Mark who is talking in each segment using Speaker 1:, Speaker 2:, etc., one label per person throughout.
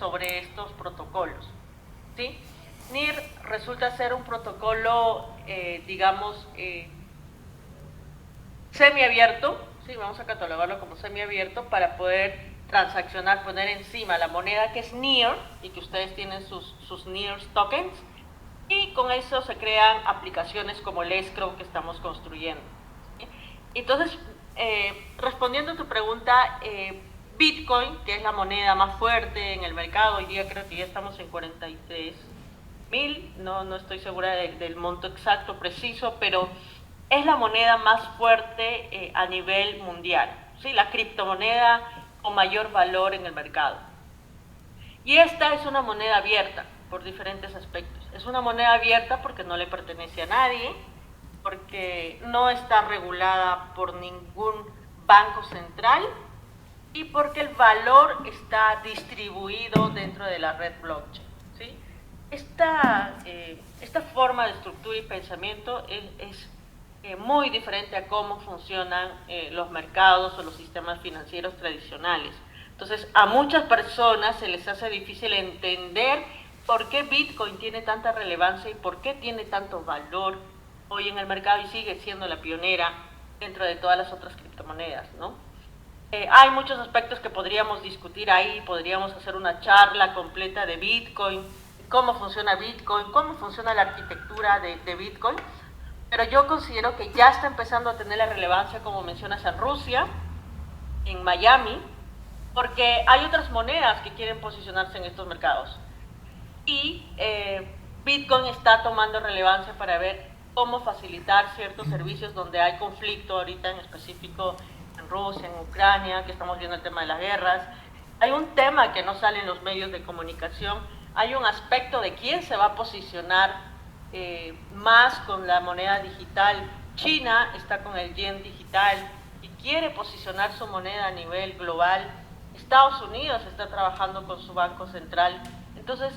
Speaker 1: sobre estos protocolos, ¿sí? NIR resulta ser un protocolo, digamos, semiabierto, ¿sí? Vamos a catalogarlo como semiabierto para poder transaccionar, poner encima la moneda que es NIR y que ustedes tienen sus NIR tokens, y con eso se crean aplicaciones como el escrow que estamos construyendo. ¿Sí? Entonces, respondiendo a tu pregunta, Bitcoin, que es la moneda más fuerte en el mercado, hoy día creo que ya estamos en 43.000, no estoy segura del monto exacto, preciso, pero es la moneda más fuerte a nivel mundial, ¿sí? La criptomoneda con mayor valor en el mercado. Y esta es una moneda abierta por diferentes aspectos. Es una moneda abierta porque no le pertenece a nadie, porque no está regulada por ningún banco central y porque el valor está distribuido dentro de la red blockchain, ¿sí? Esta forma de estructura y pensamiento es muy diferente a cómo funcionan los mercados o los sistemas financieros tradicionales. Entonces, a muchas personas se les hace difícil entender por qué Bitcoin tiene tanta relevancia y por qué tiene tanto valor hoy en el mercado y sigue siendo la pionera dentro de todas las otras criptomonedas, ¿no? Hay muchos aspectos que podríamos discutir ahí, podríamos hacer una charla completa de Bitcoin, cómo funciona Bitcoin, cómo funciona la arquitectura de Bitcoin, pero yo considero que ya está empezando a tener la relevancia, como mencionas, en Rusia, en Miami, porque hay otras monedas que quieren posicionarse en estos mercados. Y Bitcoin está tomando relevancia para ver cómo facilitar ciertos servicios donde hay conflicto ahorita, en específico en Rusia, en Ucrania, que estamos viendo el tema de las guerras. Hay un tema que no sale en los medios de comunicación, hay un aspecto de quién se va a posicionar más con la moneda digital. China está con el yen digital y quiere posicionar su moneda a nivel global. Estados Unidos está trabajando con su banco central. Entonces,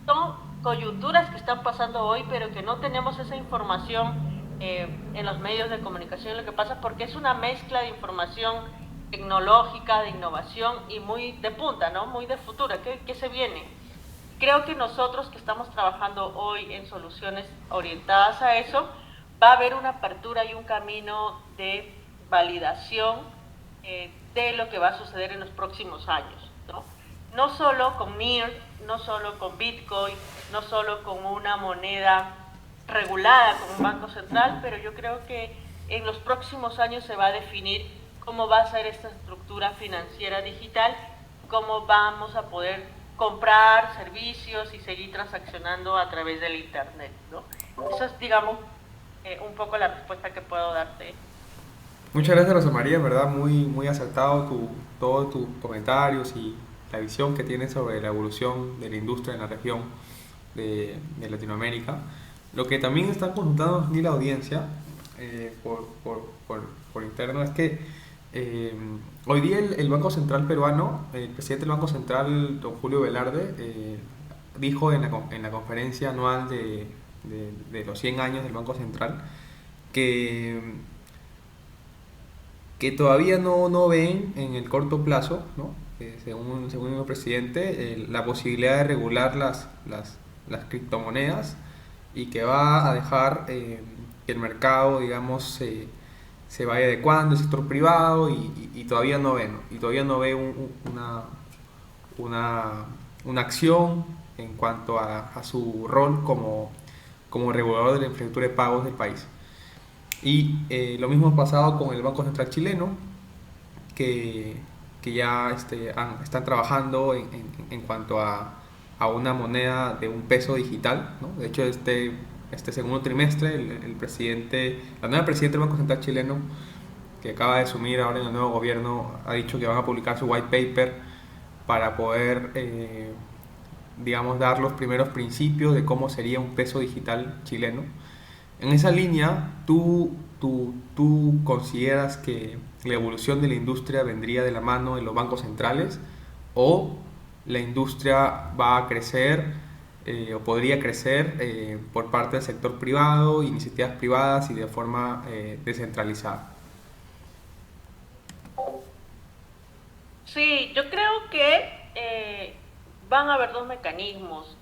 Speaker 1: son coyunturas que están pasando hoy, pero que no tenemos esa información en los medios de comunicación. Lo que pasa porque es una mezcla de información tecnológica, de innovación y muy de punta, ¿no? Muy de futuro. ¿Qué se viene? Creo que nosotros que estamos trabajando hoy en soluciones orientadas a eso, va a haber una apertura y un camino de validación de lo que va a suceder en los próximos años, ¿no? No solo con NIR, no solo con Bitcoin, no solo con una moneda regulada como un banco central, pero yo creo que en los próximos años se va a definir cómo va a ser esta estructura financiera digital, cómo vamos a poder comprar servicios y seguir transaccionando a través del internet, ¿no? Eso es, digamos, un poco la respuesta que puedo darte.
Speaker 2: Muchas gracias, Rosa María, en verdad muy acertado todos tus comentarios y la visión que tienes sobre la evolución de la industria en la región de Latinoamérica. Lo que también está consultando aquí la audiencia por interno es que eh, hoy día el Banco Central peruano, el presidente del Banco Central, don Julio Velarde, dijo en la conferencia anual de los 100 años del Banco Central que que todavía no ven en el corto plazo, ¿no? Según el presidente, la posibilidad de regular las criptomonedas y que va a dejar que el mercado, digamos, se vaya adecuando, el sector privado y todavía no ve, ¿no? Y todavía no ve una, una acción en cuanto a su rol como regulador de la infraestructura de pagos del país. Y lo mismo ha pasado con el Banco Central chileno, que, que ya están trabajando en cuanto a una moneda de un peso digital, ¿no? De hecho, este segundo trimestre, la nueva presidenta del Banco Central chileno, que acaba de asumir ahora en el nuevo gobierno, ha dicho que van a publicar su white paper para poder, digamos, dar los primeros principios de cómo sería un peso digital chileno. En esa línea, ¿tú consideras que la evolución de la industria vendría de la mano de los bancos centrales o la industria va a crecer o podría crecer por parte del sector privado, iniciativas privadas y de forma descentralizada?
Speaker 1: Sí, yo creo que van a haber dos mecanismos.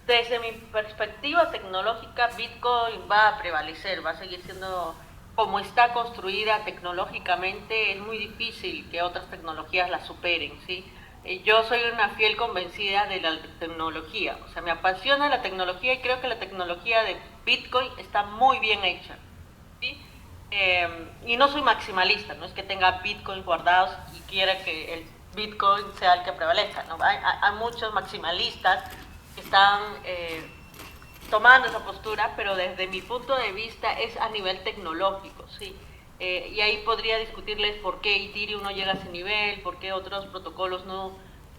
Speaker 1: Desde mi perspectiva tecnológica, Bitcoin va a prevalecer, va a seguir siendo como está construida tecnológicamente. Es muy difícil que otras tecnologías la superen, ¿sí? Yo soy una fiel convencida de la tecnología, o sea, me apasiona la tecnología y creo que la tecnología de Bitcoin está muy bien hecha, ¿sí? Y no soy maximalista, no es que tenga Bitcoin guardados y quiera que el Bitcoin sea el que prevalezca, ¿no? Hay muchos maximalistas que están tomando esa postura, pero desde mi punto de vista es a nivel tecnológico, ¿sí? Y ahí podría discutirles por qué Ethereum no llega a ese nivel, por qué otros protocolos no,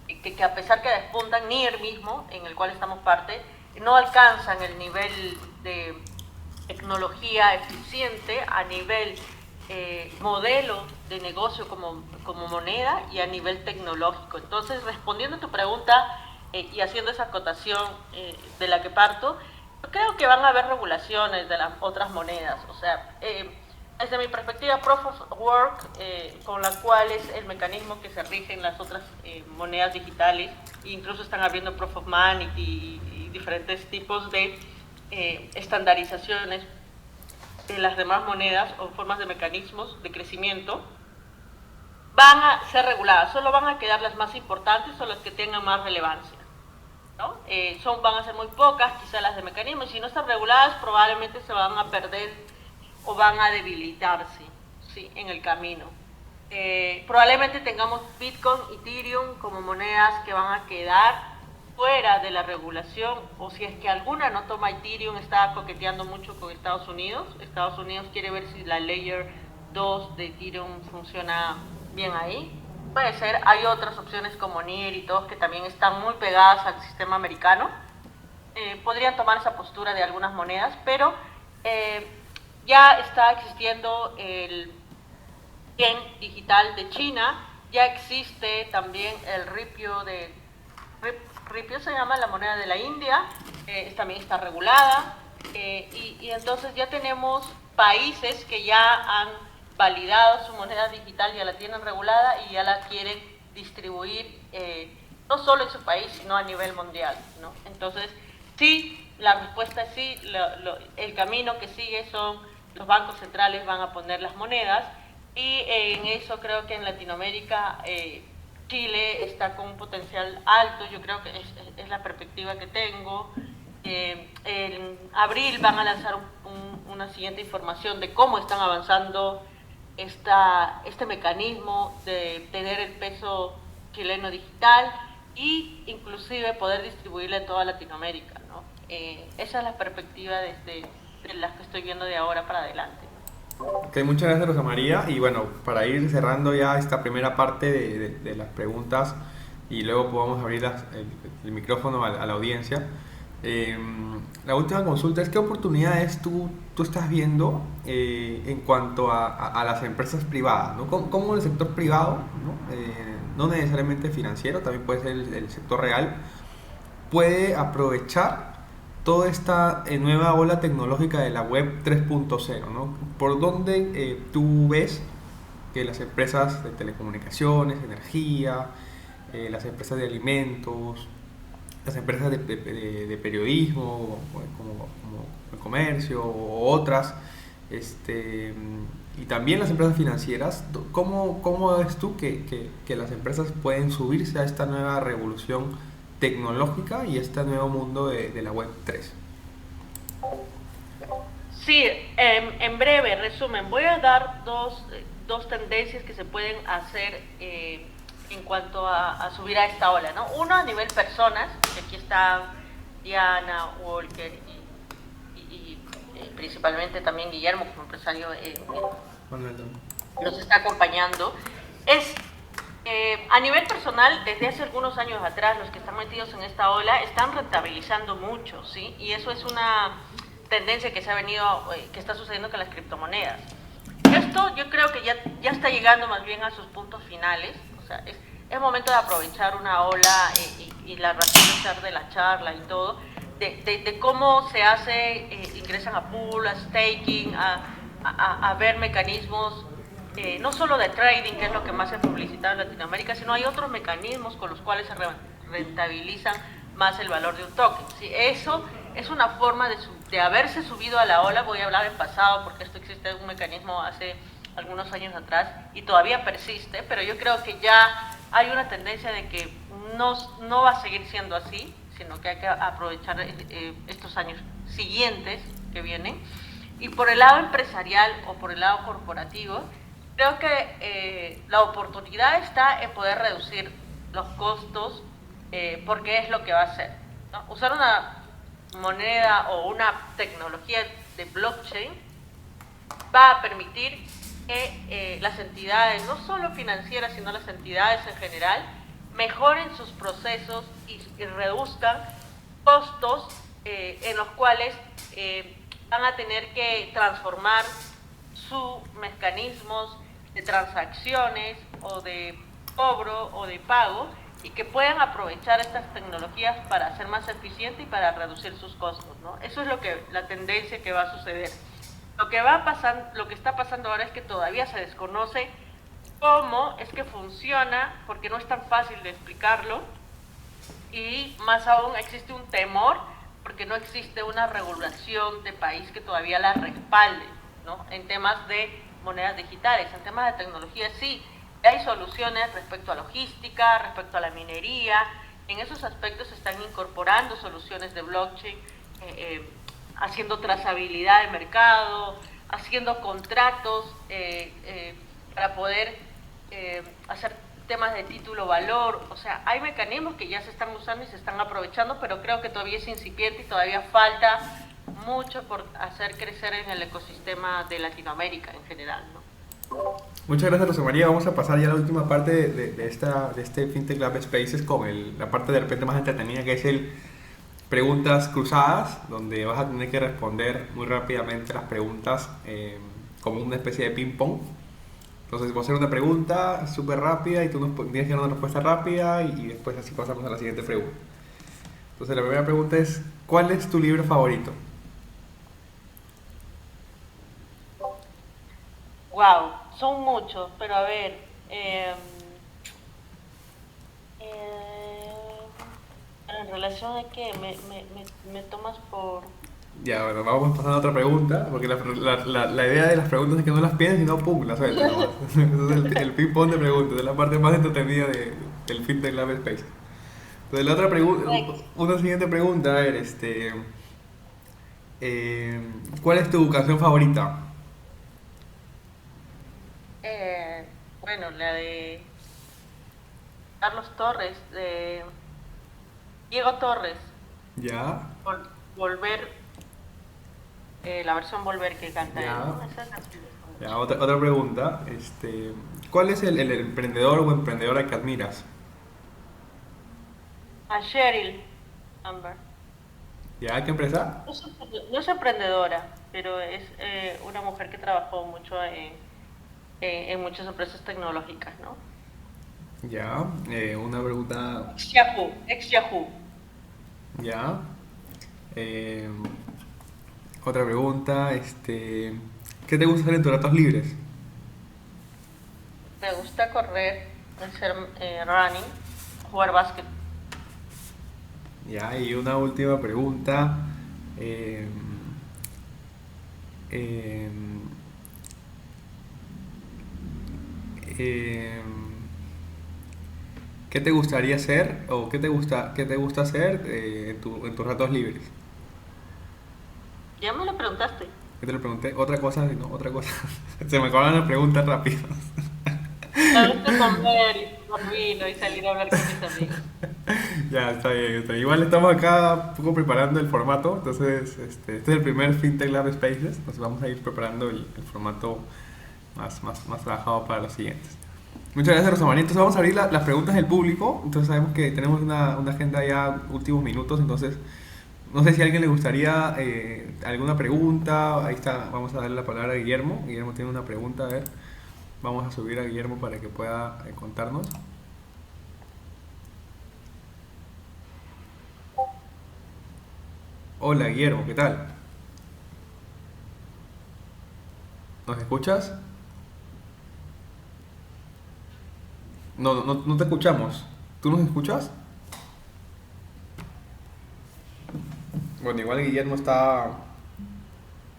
Speaker 1: que a pesar que despuntan, Nier mismo, en el cual estamos parte, no alcanzan el nivel de tecnología eficiente a nivel modelo de negocio como moneda y a nivel tecnológico. Entonces, respondiendo a tu pregunta y haciendo esa acotación de la que parto, yo creo que van a haber regulaciones de las otras monedas. O sea, desde mi perspectiva, Proof of Work, con la cual es el mecanismo que se rige en las otras monedas digitales, incluso están habiendo Proof of Money y diferentes tipos de estandarizaciones de las demás monedas o formas de mecanismos de crecimiento, van a ser reguladas. Solo van a quedar las más importantes o las que tengan más relevancia, ¿no? Van a ser muy pocas, quizás las de mecanismos. Si no están reguladas, probablemente se van a perder o van a debilitarse, ¿sí?, en el camino. Probablemente tengamos Bitcoin, Ethereum como monedas que van a quedar fuera de la regulación, o si es que alguna no toma Ethereum, está coqueteando mucho con Estados Unidos. Estados Unidos quiere ver si la Layer 2 de Ethereum funciona bien ahí. Puede ser. Hay otras opciones como Nier y todos que también están muy pegadas al sistema americano. Podrían tomar esa postura de algunas monedas, pero ya está existiendo el yen digital de China, ya existe también el ripio Ripio se llama la moneda de la India, también está regulada, y entonces ya tenemos países que ya han validado su moneda digital, ya la tienen regulada y ya la quieren distribuir no solo en su país, sino a nivel mundial, ¿no? Entonces, sí, la respuesta es sí. El camino que sigue son los bancos centrales van a poner las monedas, y en eso creo que en Latinoamérica Chile está con un potencial alto. Yo creo que es la perspectiva que tengo. En abril van a lanzar una siguiente información de cómo están avanzando este mecanismo de tener el peso chileno digital y inclusive poder distribuirlo en toda Latinoamérica, ¿no? Esa es la perspectiva de las que estoy viendo de ahora para adelante.
Speaker 2: Ok, muchas gracias, Rosa María. Y bueno, para ir cerrando ya esta primera parte de las preguntas y luego podamos abrir el micrófono a la audiencia. La última consulta es: ¿qué oportunidades tú estás viendo en cuanto a las empresas privadas, ¿no? ¿Cómo el sector privado, no necesariamente financiero, también puede ser el sector real, puede aprovechar toda esta nueva ola tecnológica de la web 3.0, ¿no? ¿Por dónde tú ves que las empresas de telecomunicaciones, energía, las empresas de alimentos, las empresas de periodismo, como el comercio o otras, y también las empresas financieras, ¿cómo ves tú que las empresas pueden subirse a esta nueva revolución tecnológica y este nuevo mundo de la web 3?
Speaker 1: Sí, en breve resumen, voy a dar dos tendencias que se pueden hacer en cuanto a subir a esta ola, ¿no? Uno, a nivel personas, que aquí están Diana, Walker y principalmente también Guillermo como empresario nos está acompañando. A nivel personal, desde hace algunos años atrás, los que están metidos en esta ola están rentabilizando mucho, ¿sí? Y eso es una tendencia que que está sucediendo con las criptomonedas. Esto yo creo que ya está llegando más bien a sus puntos finales. O sea, es momento de aprovechar una ola y la razón de estar de la charla y todo, de cómo se hace, ingresan a pool, a staking, a ver mecanismos no solo de trading, que es lo que más se ha publicitado en Latinoamérica, sino hay otros mecanismos con los cuales se rentabilizan más el valor de un token. ¿Sí? Eso es una forma de haberse subido a la ola. Voy a hablar en pasado porque esto existe un mecanismo hace algunos años atrás y todavía persiste, pero yo creo que ya hay una tendencia de que no va a seguir siendo así, sino que hay que aprovechar estos años siguientes que vienen. Y por el lado empresarial o por el lado corporativo, creo que la oportunidad está en poder reducir los costos, porque es lo que va a hacer, ¿no? Usar una moneda o una tecnología de blockchain va a permitir que las entidades, no solo financieras, sino las entidades en general, mejoren sus procesos y reduzcan costos en los cuales van a tener que transformar sus mecanismos de transacciones o de cobro o de pago, y que puedan aprovechar estas tecnologías para ser más eficientes y para reducir sus costos, ¿no? Eso es la tendencia que va a suceder. Lo que está pasando ahora es que todavía se desconoce cómo es que funciona, porque no es tan fácil de explicarlo, y más aún existe un temor porque no existe una regulación de país que todavía la respalde, ¿no? En temas de monedas digitales, en temas de tecnología sí, hay soluciones respecto a logística, respecto a la minería. En esos aspectos se están incorporando soluciones de blockchain, haciendo trazabilidad de mercado, haciendo contratos para poder hacer temas de título valor. O sea, hay mecanismos que ya se están usando y se están aprovechando, pero creo que todavía es incipiente y todavía falta mucho por hacer crecer en el ecosistema de Latinoamérica en general, ¿no?
Speaker 2: Muchas gracias, Rosa María. Vamos a pasar ya a la última parte de este FinTech Lab Spaces con la parte de repente más entretenida, que es el preguntas cruzadas, donde vas a tener que responder muy rápidamente las preguntas como una especie de ping-pong. Entonces voy a hacer una pregunta súper rápida y tú tienes que dar una respuesta rápida y después así pasamos a la siguiente pregunta. Entonces la primera pregunta es, ¿cuál es tu libro favorito?
Speaker 1: Wow, son muchos, pero a ver, en relación a qué, me tomas por...
Speaker 2: Ya, bueno, vamos pasando a otra pregunta, porque la idea de las preguntas es que no las pienses y no pum, las sueltas nomás. Entonces el ping-pong de preguntas es la parte más entretenida del FinTech Lab Space. Entonces la otra pregunta, una siguiente pregunta, a ver, ¿cuál es tu canción favorita?
Speaker 1: Bueno, la de Carlos Torres, de Diego Torres,
Speaker 2: Ya,
Speaker 1: Volver, la versión Volver que canta él,
Speaker 2: ya,
Speaker 1: ¿no? Esa es
Speaker 2: ya, otra pregunta, ¿cuál es el emprendedor o emprendedora que admiras?
Speaker 1: a Sheryl Amber.
Speaker 2: ¿Ya? ¿Qué empresa?
Speaker 1: No es emprendedora, pero es una mujer que trabajó mucho en muchas empresas tecnológicas, ¿no?
Speaker 2: Ya, una pregunta,
Speaker 1: Ex Yahoo.
Speaker 2: ya, otra pregunta, ¿qué te gusta hacer en tus ratos libres?
Speaker 1: Me gusta correr, hacer running, jugar básquet.
Speaker 2: Ya, y una última pregunta, eh, eh, eh, ¿qué te gustaría hacer o qué te gusta hacer en tus ratos libres?
Speaker 1: Ya me lo preguntaste.
Speaker 2: ¿Qué te lo pregunté? Otra cosa, no, otra cosa. Se me acaban las preguntas rápido.
Speaker 1: Me gusta comer y tomar vino y salir a hablar con mis amigos.
Speaker 2: Ya, está bien, está bien. Igual estamos acá un poco preparando el formato, entonces este es el primer FinTech Lab Spaces, entonces vamos a ir preparando el formato más trabajado para los siguientes. Muchas gracias, Rosa María. Entonces vamos a abrir las preguntas del público, entonces sabemos que tenemos una agenda ya últimos minutos, entonces no sé si a alguien le gustaría alguna pregunta. Ahí está, vamos a darle la palabra a Guillermo. Guillermo tiene una pregunta, a ver, vamos a subir a Guillermo para que pueda contarnos. Hola Guillermo, ¿qué tal? ¿Nos escuchas? No te escuchamos. ¿Tú nos escuchas? Bueno, igual Guillermo está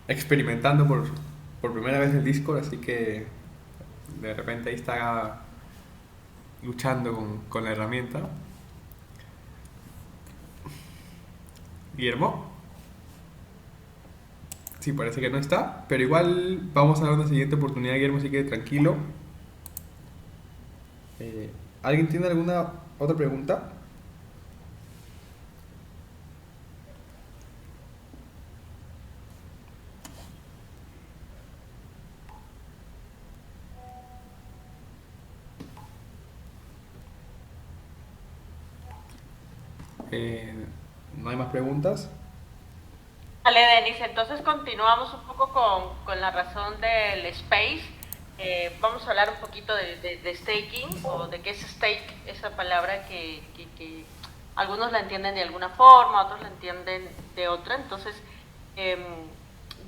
Speaker 2: experimentando por primera vez el Discord, así que de repente ahí está luchando con la herramienta. Guillermo, sí, parece que no está, pero igual vamos a dar una siguiente oportunidad, Guillermo, así que tranquilo. Eh, ¿Alguien tiene alguna otra pregunta? Eh, ¿No hay más preguntas?
Speaker 1: Vale, Denis, entonces continuamos un poco con la razón del space. Vamos a hablar un poquito de staking, o de qué es stake, esa palabra que algunos la entienden de alguna forma, otros la entienden de otra. Entonces, eh,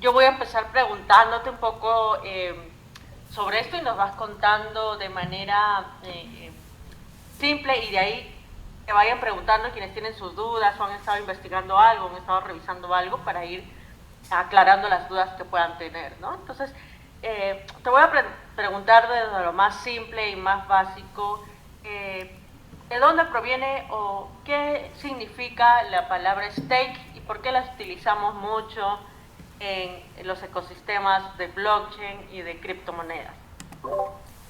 Speaker 1: yo voy a empezar preguntándote un poco sobre esto, y nos vas contando de manera simple, y de ahí que vayan preguntando quienes tienen sus dudas o han estado investigando algo, han estado revisando algo, para ir aclarando las dudas que puedan tener, ¿no? Entonces, te voy a preguntar desde lo más simple y más básico, ¿de dónde proviene o qué significa la palabra stake y por qué la utilizamos mucho en los ecosistemas de blockchain y de criptomonedas?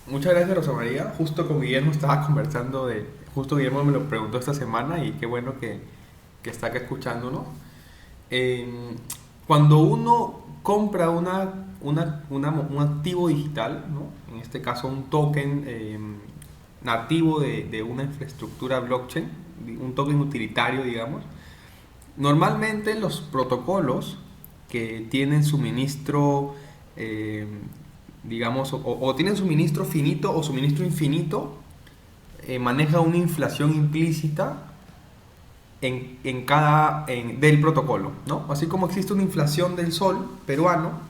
Speaker 2: Muchas gracias, Rosa María. Justo con Guillermo estaba conversando justo Guillermo me lo preguntó esta semana y qué bueno que está acá escuchándonos. Eh, Cuando uno compra un activo digital, ¿no? En este caso un token nativo de una infraestructura blockchain, un token utilitario, digamos, normalmente los protocolos que tienen suministro, digamos, o tienen suministro finito o suministro infinito, maneja una inflación implícita del protocolo, ¿no? Así como existe una inflación del sol peruano,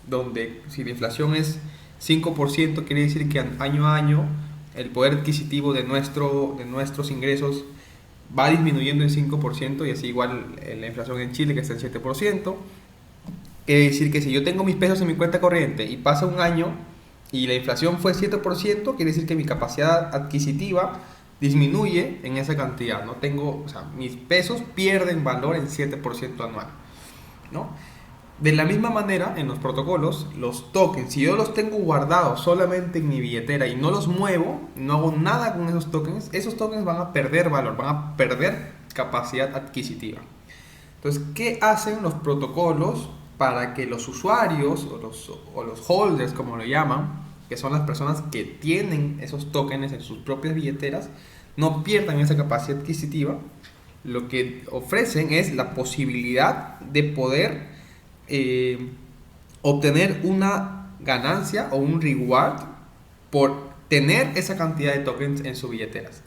Speaker 2: donde si la inflación es 5%, quiere decir que año a año el poder adquisitivo de nuestros ingresos va disminuyendo en 5%, y así igual la inflación en Chile, que está en 7%. Quiere decir que si yo tengo mis pesos en mi cuenta corriente y pasa un año y la inflación fue 7%, quiere decir que mi capacidad adquisitiva disminuye en esa cantidad. No tengo, o sea, mis pesos pierden valor en 7% anual, ¿no? De la misma manera, en los protocolos, los tokens, si yo los tengo guardados solamente en mi billetera y no los muevo, no hago nada con esos tokens van a perder valor, van a perder capacidad adquisitiva. Entonces, ¿qué hacen los protocolos para que los usuarios o los holders, como lo llaman, que son las personas que tienen esos tokens en sus propias billeteras, no pierdan esa capacidad adquisitiva? Lo que ofrecen es la posibilidad de poder obtener una ganancia o un reward por tener esa cantidad de tokens en sus billeteras,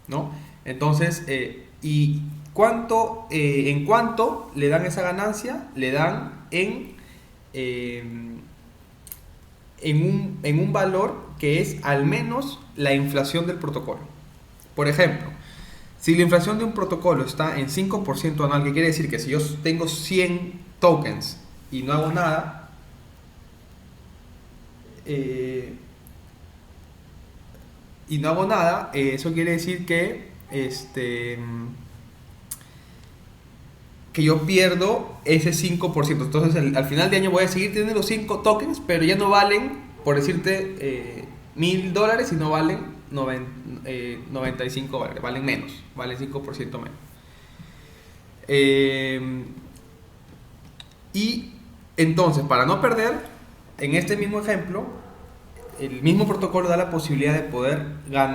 Speaker 2: ¿no? Entonces, ¿y en cuánto le dan esa ganancia? Le dan en un valor que es al menos la inflación del protocolo. Por ejemplo, si la inflación de un protocolo está en 5% anual, que quiere decir que si yo tengo 100 tokens y no hago nada, eso quiere decir que yo pierdo ese 5%. Entonces al final de año voy a seguir teniendo los 5 tokens, pero ya no valen, por decirte, $1000, y no valen $95, valen menos, valen 5% menos. Y entonces, para no perder, en este mismo ejemplo, el mismo protocolo da la posibilidad de poder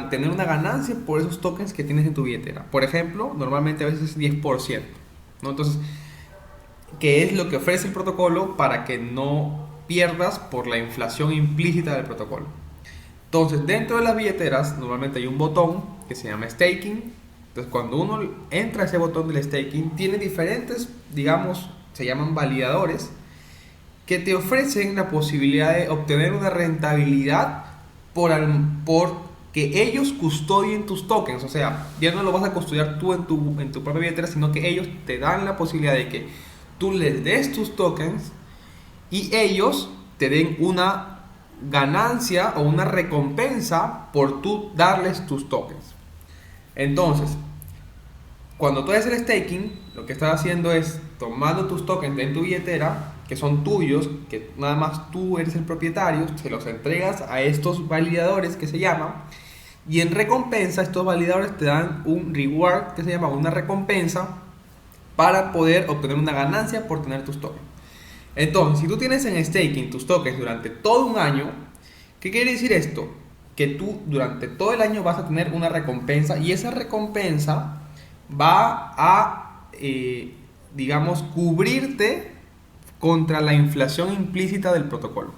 Speaker 2: tener una ganancia por esos tokens que tienes en tu billetera. Por ejemplo, normalmente a veces es 10%, ¿no? Entonces, ¿qué es lo que ofrece el protocolo para que no pierdas por la inflación implícita del protocolo? Entonces, dentro de las billeteras normalmente hay un botón que se llama staking. Entonces, cuando uno entra a ese botón del staking, tiene diferentes, digamos, se llaman validadores, que te ofrecen la posibilidad de obtener una rentabilidad por que ellos custodien tus tokens. O sea, ya no lo vas a custodiar tú en tu propia billetera, sino que ellos te dan la posibilidad de que tú les des tus tokens y ellos te den una ganancia o una recompensa por tú darles tus tokens. Entonces, cuando tú haces el staking, lo que estás haciendo es tomando tus tokens en tu billetera, que son tuyos, que nada más tú eres el propietario, se los entregas a estos validadores que se llaman, y en recompensa estos validadores te dan un reward que se llama una recompensa para poder obtener una ganancia por tener tus tokens. Entonces, si tú tienes en staking tus tokens durante todo un año, ¿qué quiere decir esto? Que tú durante todo el año vas a tener una recompensa y esa recompensa va a, digamos, cubrirte contra la inflación implícita del protocolo.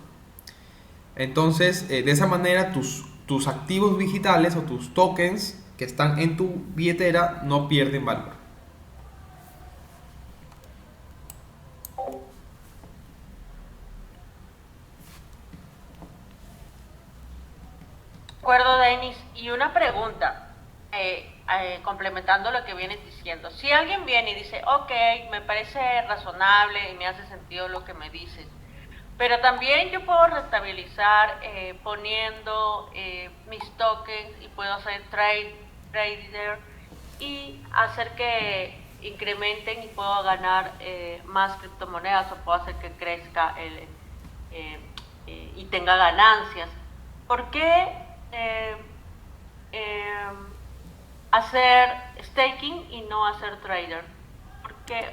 Speaker 2: Entonces, de esa manera tus activos digitales o tus tokens que están en tu billetera no pierden valor.
Speaker 1: De acuerdo, Denis. Y una pregunta, complementando lo que vienes diciendo. Si alguien viene y dice, ok, me parece razonable y me hace sentido lo que me dices, pero también yo puedo rentabilizar poniendo mis tokens y puedo hacer trader y hacer que incrementen y puedo ganar más criptomonedas o puedo hacer que crezca y tenga ganancias. ¿Por qué hacer staking y no hacer trader?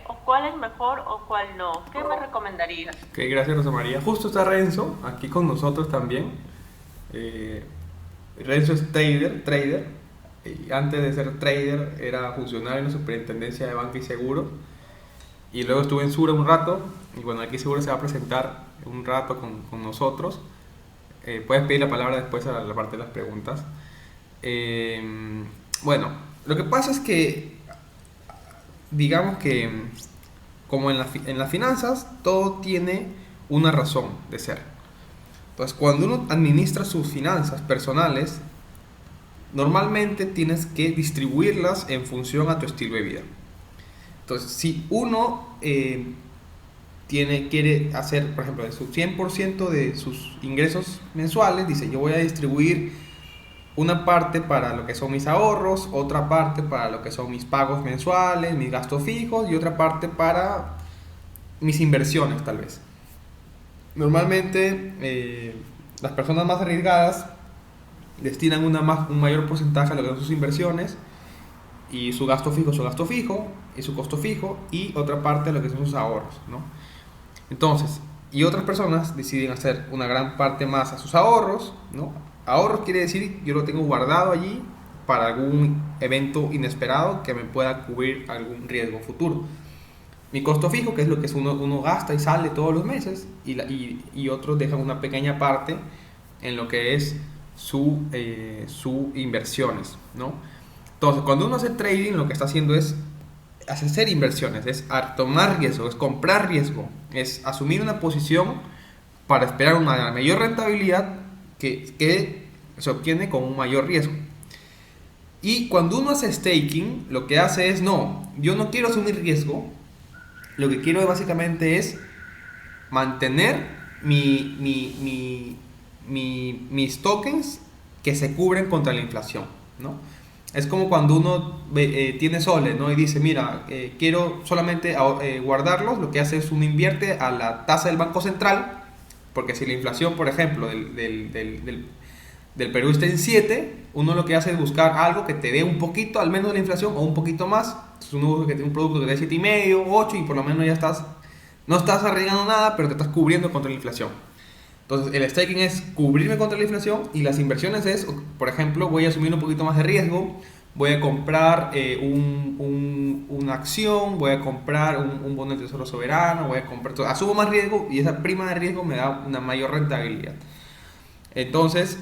Speaker 1: ¿O cuál es mejor o cuál no? ¿Qué me recomendarías?
Speaker 2: Ok, gracias Rosa María. Justo está Renzo aquí con nosotros también. Renzo es trader. Y antes de ser trader era funcionario en la Superintendencia de Banca y Seguros. Y luego estuve en Sura un rato. Y bueno, aquí seguro se va a presentar un rato con nosotros. Puedes pedir la palabra después a la parte de las preguntas. Bueno, lo que pasa es que, digamos que, como en las finanzas, todo tiene una razón de ser. Entonces, cuando uno administra sus finanzas personales, normalmente tienes que distribuirlas en función a tu estilo de vida. Entonces, si uno quiere hacer, por ejemplo, de su 100% de sus ingresos mensuales, dice, yo voy a distribuir una parte para lo que son mis ahorros, otra parte para lo que son mis pagos mensuales, mis gastos fijos y otra parte para mis inversiones, tal vez. Normalmente las personas más arriesgadas destinan un mayor porcentaje a lo que son sus inversiones y su gasto fijo y su costo fijo y otra parte a lo que son sus ahorros, ¿no? Entonces, y otras personas deciden hacer una gran parte más a sus ahorros, ¿no? Ahorros quiere decir yo lo tengo guardado allí para algún evento inesperado que me pueda cubrir algún riesgo futuro. Mi costo fijo, que es lo que uno gasta y sale todos los meses, y otros dejan una pequeña parte en lo que es su inversiones, ¿no? Entonces, cuando uno hace trading, lo que está haciendo es hacer inversiones, es tomar riesgo, es comprar riesgo, es asumir una posición para esperar una mayor rentabilidad que se obtiene con un mayor riesgo. Y cuando uno hace staking, lo que hace es, no, yo no quiero asumir riesgo, lo que quiero básicamente es mantener mis tokens que se cubren contra la inflación, ¿no? Es como cuando uno tiene soles, ¿no? Y dice, mira, quiero solamente guardarlos, lo que hace es uno invierte a la tasa del Banco Central, porque si la inflación, por ejemplo, del Perú está en 7, uno lo que hace es buscar algo que te dé un poquito, al menos de la inflación, o un poquito más. Entonces uno busca que tenga un producto que te dé 7,5, 8, y por lo menos ya no estás arriesgando nada, pero te estás cubriendo contra la inflación. Entonces el staking es cubrirme contra la inflación y las inversiones es, por ejemplo, voy a asumir un poquito más de riesgo, voy a comprar una acción, voy a comprar un bono de tesoro soberano, voy a comprar todo, asumo más riesgo y esa prima de riesgo me da una mayor rentabilidad. Entonces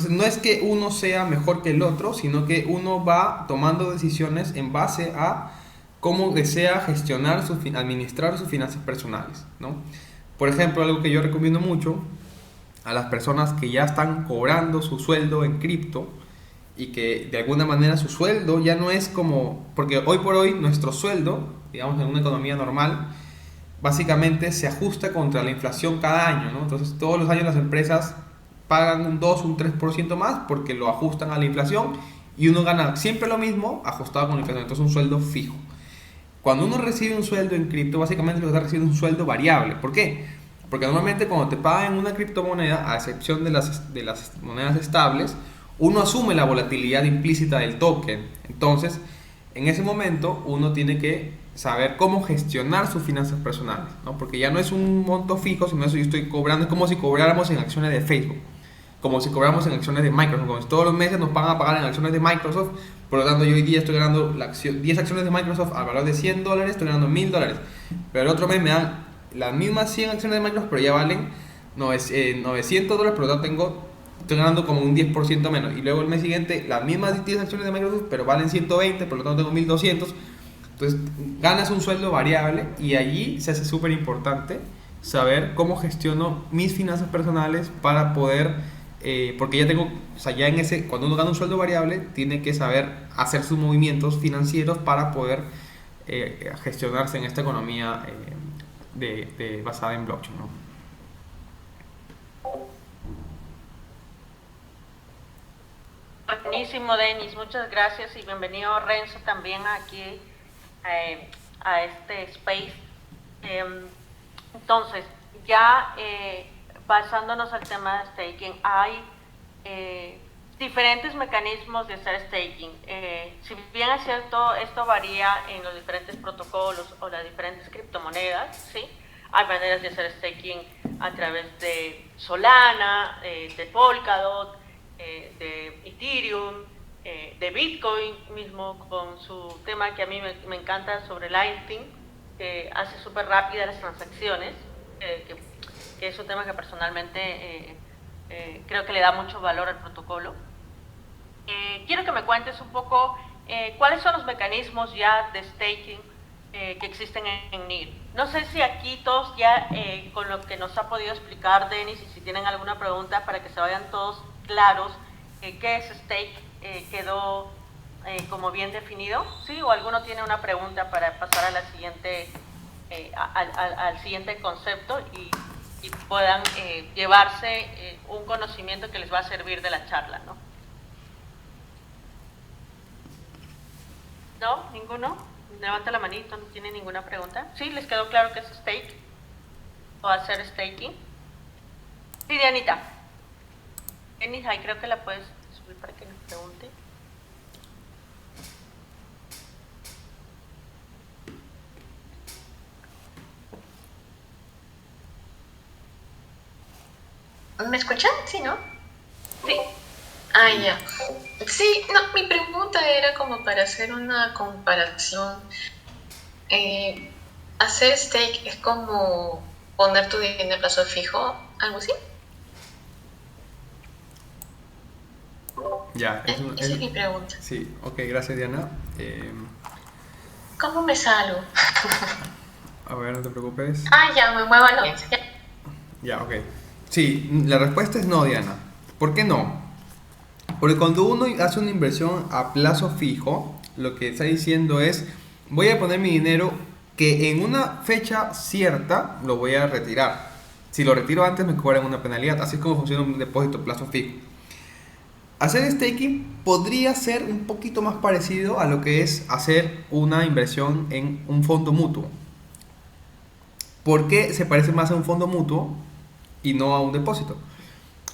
Speaker 2: no es que uno sea mejor que el otro, sino que uno va tomando decisiones en base a cómo desea administrar sus finanzas personales, ¿no? Por ejemplo, algo que yo recomiendo mucho a las personas que ya están cobrando su sueldo en cripto y que de alguna manera su sueldo ya no es como, porque hoy por hoy nuestro sueldo, digamos en una economía normal, básicamente se ajusta contra la inflación cada año, ¿no? Entonces todos los años las empresas pagan un 2, un 3% más porque lo ajustan a la inflación y uno gana siempre lo mismo ajustado con la inflación, entonces un sueldo fijo. Cuando uno recibe un sueldo en cripto, básicamente lo que está recibiendo es un sueldo variable. ¿Por qué? Porque normalmente cuando te pagan una criptomoneda, a excepción de las monedas estables, uno asume la volatilidad implícita del token. Entonces, en ese momento, uno tiene que saber cómo gestionar sus finanzas personales, ¿no? Porque ya no es un monto fijo, sino eso yo estoy cobrando, es como si cobráramos en acciones de Facebook, como si cobráramos en acciones de Microsoft, como si todos los meses nos pagan a pagar en acciones de Microsoft. Por lo tanto, yo hoy día estoy ganando 10 acciones de Microsoft al valor de $100, estoy ganando $1000. Pero el otro mes me dan las mismas 100 acciones de Microsoft, pero ya valen $900, por lo tanto estoy ganando como un 10% menos. Y luego el mes siguiente, las mismas 10 acciones de Microsoft, pero valen 120, por lo tanto tengo 1200. Entonces, ganas un sueldo variable y allí se hace súper importante saber cómo gestiono mis finanzas personales para poder porque ya tengo, o sea, ya en ese, cuando uno gana un sueldo variable, tiene que saber hacer sus movimientos financieros para poder gestionarse en esta economía basada en blockchain, ¿no?
Speaker 1: Buenísimo, Denis, muchas gracias y bienvenido Renzo también aquí a este space. Entonces, ya basándonos al tema de staking, hay diferentes mecanismos de hacer staking. Si bien es cierto, esto varía en los diferentes protocolos o las diferentes criptomonedas, ¿sí? Hay maneras de hacer staking a través de Solana, de Polkadot, de Ethereum, de Bitcoin mismo, con su tema que a mí me encanta sobre Lightning, que hace súper rápidas las transacciones, que es un tema que personalmente creo que le da mucho valor al protocolo. Quiero que me cuentes un poco cuáles son los mecanismos ya de staking que existen en NIR. No sé si aquí todos ya, con lo que nos ha podido explicar Denis, y si tienen alguna pregunta para que se vayan todos claros, qué es stake, quedó como bien definido, ¿sí? O alguno tiene una pregunta para pasar a la siguiente, al siguiente concepto y puedan llevarse un conocimiento que les va a servir de la charla, ¿no? ¿No? ¿Ninguno? Levanta la manito, ¿no tiene ninguna pregunta? ¿Sí? ¿Les quedó claro que es stake? ¿O hacer staking? Sí, Dianita. Denis, ahí creo que la puedes subir para que nos pregunte.
Speaker 3: ¿Me escuchan? Sí, ¿no?
Speaker 1: Sí.
Speaker 3: Ah, ya. Sí, no, mi pregunta era como para hacer una comparación. Hacer stake es como poner tu dinero a plazo fijo, algo así.
Speaker 2: Ya,
Speaker 3: Esa es mi pregunta.
Speaker 2: Sí, ok, gracias Diana.
Speaker 3: ¿Cómo me salgo?
Speaker 2: A ver, no te preocupes.
Speaker 3: Ah, ya, me muevo a la vez.
Speaker 2: Ya, ok. Sí, la respuesta es no, Diana. ¿Por qué no? Porque cuando uno hace una inversión a plazo fijo, lo que está diciendo es, voy a poner mi dinero que en una fecha cierta lo voy a retirar. Si lo retiro antes me cobran una penalidad. Así es como funciona un depósito a plazo fijo. Hacer staking podría ser un poquito más parecido a lo que es hacer una inversión en un fondo mutuo. ¿Por qué se parece más a un fondo mutuo y no a un depósito?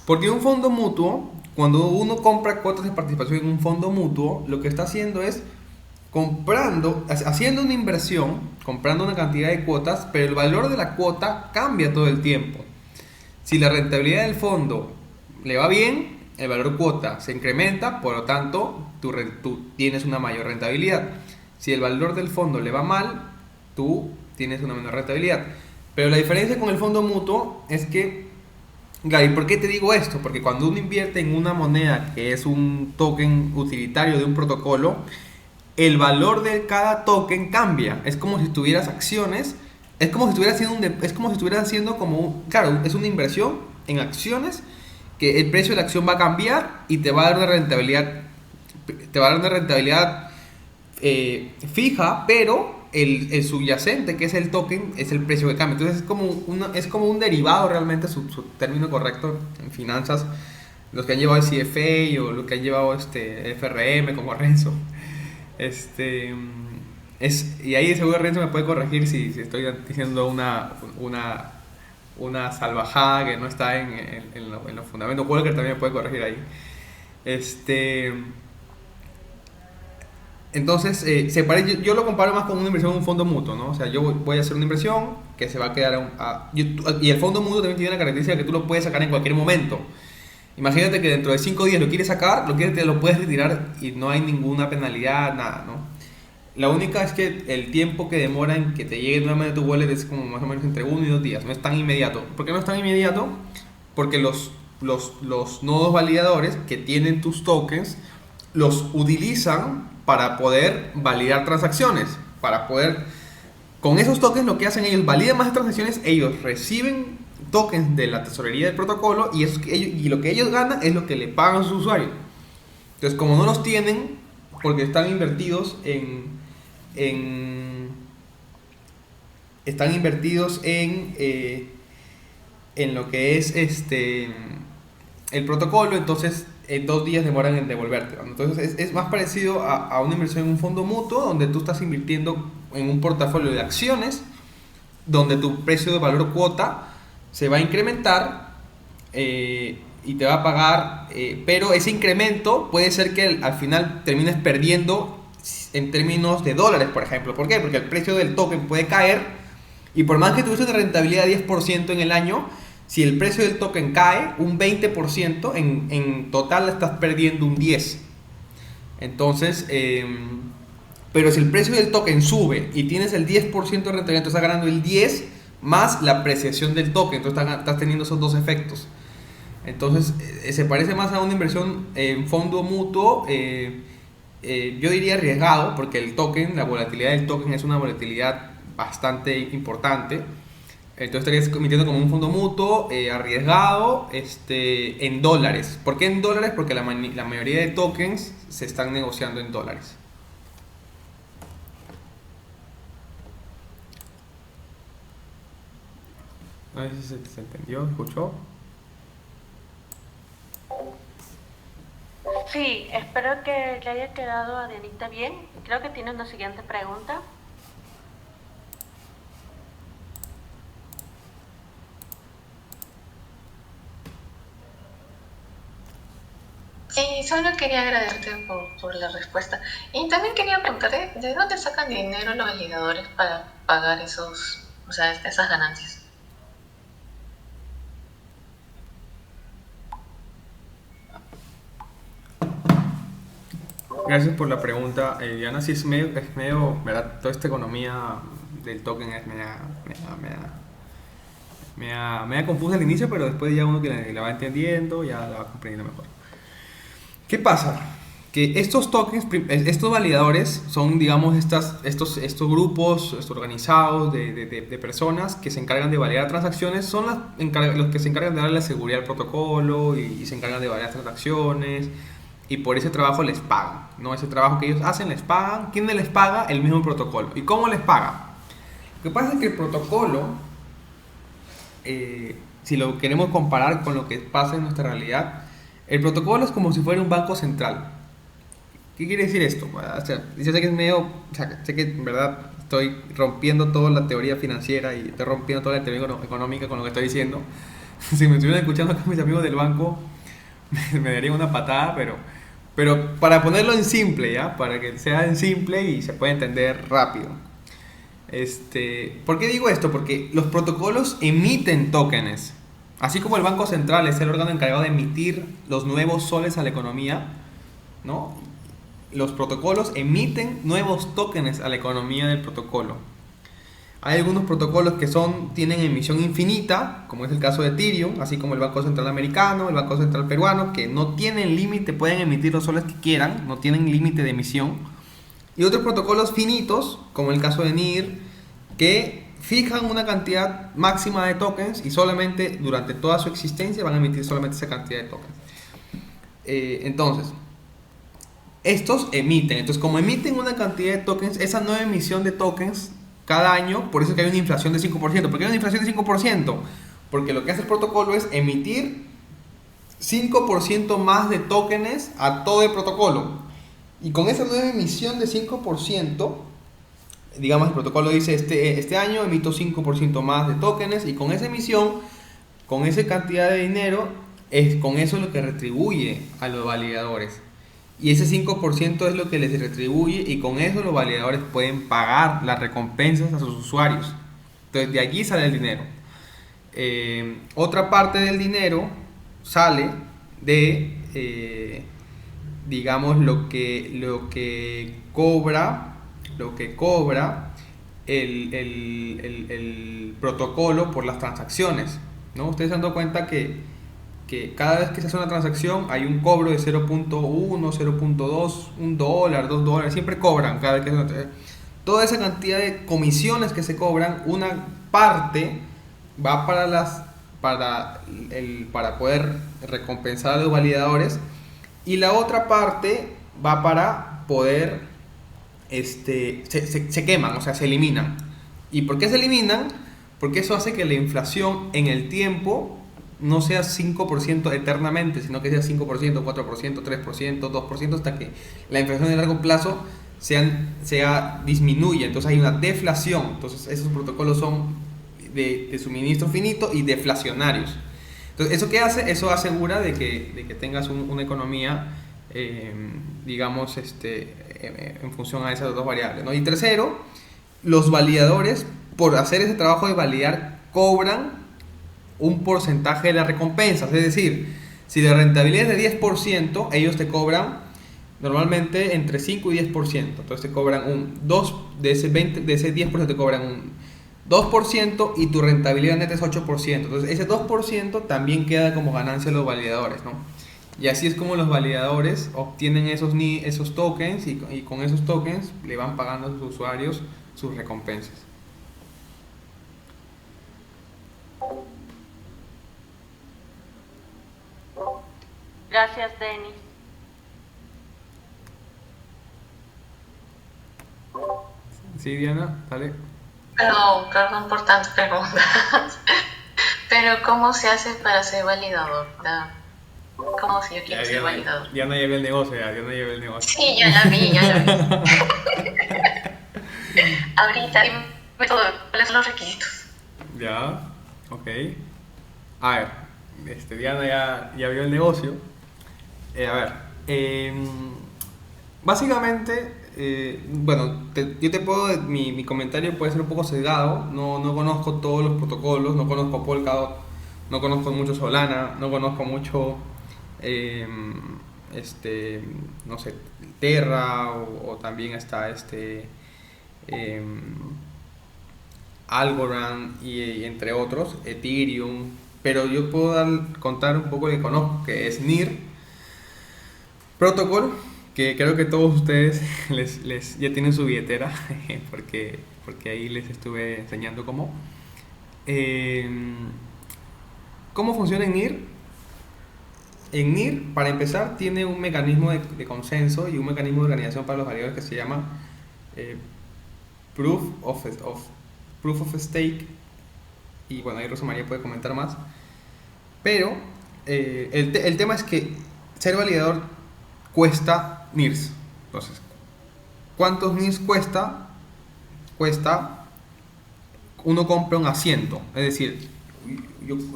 Speaker 2: Porque un fondo mutuo, cuando uno compra cuotas de participación en un fondo mutuo, lo que está haciendo es haciendo una inversión, comprando una cantidad de cuotas, pero el valor de la cuota cambia todo el tiempo. Si la rentabilidad del fondo le va bien, el valor cuota se incrementa, por lo tanto, tú tienes una mayor rentabilidad. Si el valor del fondo le va mal, tú tienes una menor rentabilidad. Pero la diferencia con el fondo mutuo es que, Gaby, ¿por qué te digo esto? Porque cuando uno invierte en una moneda que es un token utilitario de un protocolo, el valor de cada token cambia. Es como si tuvieras acciones, es como si estuvieras haciendo como claro, es una inversión, en acciones, que el precio de la acción va a cambiar y te va a dar una rentabilidad fija, pero el subyacente, que es el token, es el precio que cambia. Entonces es como un derivado realmente, su término correcto en finanzas, los que han llevado el CFA o los que han llevado FRM como Renzo. Y ahí seguro Renzo me puede corregir si estoy diciendo una salvajada que no está en los fundamentos. Walker también me puede corregir ahí. Entonces, yo lo comparo más con una inversión en un fondo mutuo, ¿no? O sea, yo voy a hacer una inversión que se va a quedar y el fondo mutuo también tiene la característica que tú lo puedes sacar en cualquier momento. Imagínate que dentro de 5 días lo quieres sacar, lo puedes retirar y no hay ninguna penalidad, nada, ¿no? La única es que el tiempo que demora en que te llegue nuevamente tu wallet es como más o menos entre 1 y 2 días, no es tan inmediato. ¿Por qué no es tan inmediato? Porque los nodos validadores que tienen tus tokens los utilizan para poder validar transacciones, con esos tokens lo que hacen ellos, validan más transacciones, ellos reciben tokens de la tesorería del protocolo y lo que ellos ganan es lo que le pagan a sus usuarios. Entonces, como no los tienen, porque están invertidos en lo que es el protocolo, entonces en 2 días demoran en devolverte, ¿no? Entonces es más parecido a una inversión en un fondo mutuo donde tú estás invirtiendo en un portafolio de acciones donde tu precio de valor cuota se va a incrementar y te va a pagar, pero ese incremento puede ser que al final termines perdiendo en términos de dólares, por ejemplo. ¿Por qué? Porque el precio del token puede caer y por más que tuviste una rentabilidad de 10% en el año, si el precio del token cae un 20%, en total estás perdiendo un 10%. Entonces, pero si el precio del token sube y tienes el 10% de rentabilidad, estás ganando el 10% más la apreciación del token. Entonces estás teniendo esos dos efectos. Entonces, se parece más a una inversión en fondo mutuo, yo diría arriesgado, porque la volatilidad del token es una volatilidad bastante importante. Entonces estarías emitiendo como un fondo mutuo arriesgado en dólares. ¿Por qué en dólares? Porque la mayoría de tokens se están negociando en dólares. No sé si se entendió, ¿escuchó?
Speaker 1: Sí, espero que le haya quedado a Dianita bien. Creo que tiene una siguiente pregunta.
Speaker 3: Sí, solo quería agradecerte por la respuesta. Y también quería preguntarte, ¿de dónde sacan dinero los validadores para pagar esas ganancias?
Speaker 2: Gracias por la pregunta, Diana. Sí, es medio, ¿verdad? Toda esta economía del token es media confusa al inicio, pero después ya uno que la va entendiendo, ya la va comprendiendo mejor. ¿Qué pasa? Que estos tokens, estos validadores son, digamos, estos grupos organizados de personas que se encargan de validar transacciones, son los que se encargan de darle la seguridad al protocolo y se encargan de validar transacciones. Y por ese trabajo les pagan, ¿no? Ese trabajo que ellos hacen les pagan. ¿Quién les paga? El mismo protocolo. ¿Y cómo les paga? Lo que pasa es que el protocolo, si lo queremos comparar con lo que pasa en nuestra realidad, el protocolo es como si fuera un banco central. ¿Qué quiere decir esto? O sea, yo sé que es medio, o sea, sé que en verdad estoy rompiendo toda la teoría financiera y estoy rompiendo toda la teoría económica con lo que estoy diciendo. Si me estuvieran escuchando acá mis amigos del banco, me darían una patada, pero para ponerlo en simple, ¿ya? Para que sea en simple y se pueda entender rápido. ¿Por qué digo esto? Porque los protocolos emiten tokens. Así como el Banco Central es el órgano encargado de emitir los nuevos soles a la economía, ¿no? Los protocolos emiten nuevos tokens a la economía del protocolo. Hay algunos protocolos que tienen emisión infinita, como es el caso de Ethereum, así como el Banco Central Americano, el Banco Central Peruano, que no tienen límite, pueden emitir los soles que quieran, no tienen límite de emisión. Y otros protocolos finitos, como el caso de NIR, que fijan una cantidad máxima de tokens y solamente durante toda su existencia van a emitir solamente esa cantidad de tokens. Entonces, estos emiten. Entonces, como emiten una cantidad de tokens, esa nueva emisión de tokens cada año, por eso es que hay una inflación de 5%. ¿Por qué hay una inflación de 5%? Porque lo que hace el protocolo es emitir 5% más de tokens a todo el protocolo. Y con esa nueva emisión de 5%, digamos, el protocolo dice, este año emito 5% más de tokens, y con esa emisión, con esa cantidad de dinero, con eso es lo que retribuye a los validadores. Y ese 5% es lo que les retribuye, y con eso los validadores pueden pagar las recompensas a sus usuarios. Entonces, de allí sale el dinero. Otra parte del dinero sale de, digamos, lo que cobra el protocolo por las transacciones, ¿no? Ustedes se han dado cuenta que cada vez que se hace una transacción hay un cobro de 0.1, 0.2, $1, $2, siempre cobran cada vez que toda esa cantidad de comisiones que se cobran, una parte va para poder recompensar a los validadores, y la otra parte va para poder se queman, o sea, se eliminan. ¿Y por qué se eliminan? Porque eso hace que la inflación en el tiempo no sea 5% eternamente, sino que sea 5%, 4%, 3%, 2%, hasta que la inflación de largo plazo disminuye. Entonces hay una deflación. Entonces esos protocolos son de suministro finito y deflacionarios. Entonces, ¿eso qué hace? Eso asegura de que tengas una economía, digamos, en función a esas dos variables, ¿no? Y tercero, los validadores, por hacer ese trabajo de validar, cobran un porcentaje de las recompensas. Es decir, si la rentabilidad es de 10%, ellos te cobran normalmente entre 5 y 10%. Entonces te cobran de ese 10% te cobran un 2%, y tu rentabilidad neta es 8%. Entonces ese 2% también queda como ganancia de los validadores, ¿no? Y así es como los validadores obtienen esos tokens, y con esos tokens le van pagando a sus usuarios sus recompensas.
Speaker 1: Gracias, Denis.
Speaker 2: Sí, Diana, dale.
Speaker 3: Perdón por tantas preguntas. Pero ¿cómo se hace para ser validador? ¿Cómo si yo quiero ser validador?
Speaker 2: Diana lleva el negocio, Diana lleva el negocio.
Speaker 3: Sí, ya la vi. Ahorita, dime todo, ¿cuáles son los requisitos?
Speaker 2: Ya, ok. A ver, Diana ya vio el negocio. Básicamente, yo te puedo, mi comentario puede ser un poco sesgado. No conozco todos los protocolos, no conozco Polkadot, no conozco mucho Solana, no conozco mucho, no sé, Terra, o también está Algorand, y entre otros, Ethereum. Pero yo puedo contar un poco lo que conozco, que es NIR Protocol, que creo que todos ustedes ya tienen su billetera, porque ahí les estuve enseñando cómo funciona en NIR. En NIR, para empezar, tiene un mecanismo de consenso y un mecanismo de organización para los validadores que se llama Proof of Stake. Y bueno, ahí Rosa María puede comentar más. Pero el tema es que ser validador cuesta NIRs. Entonces, ¿cuántos NIRs cuesta? Uno compra un asiento. Es decir,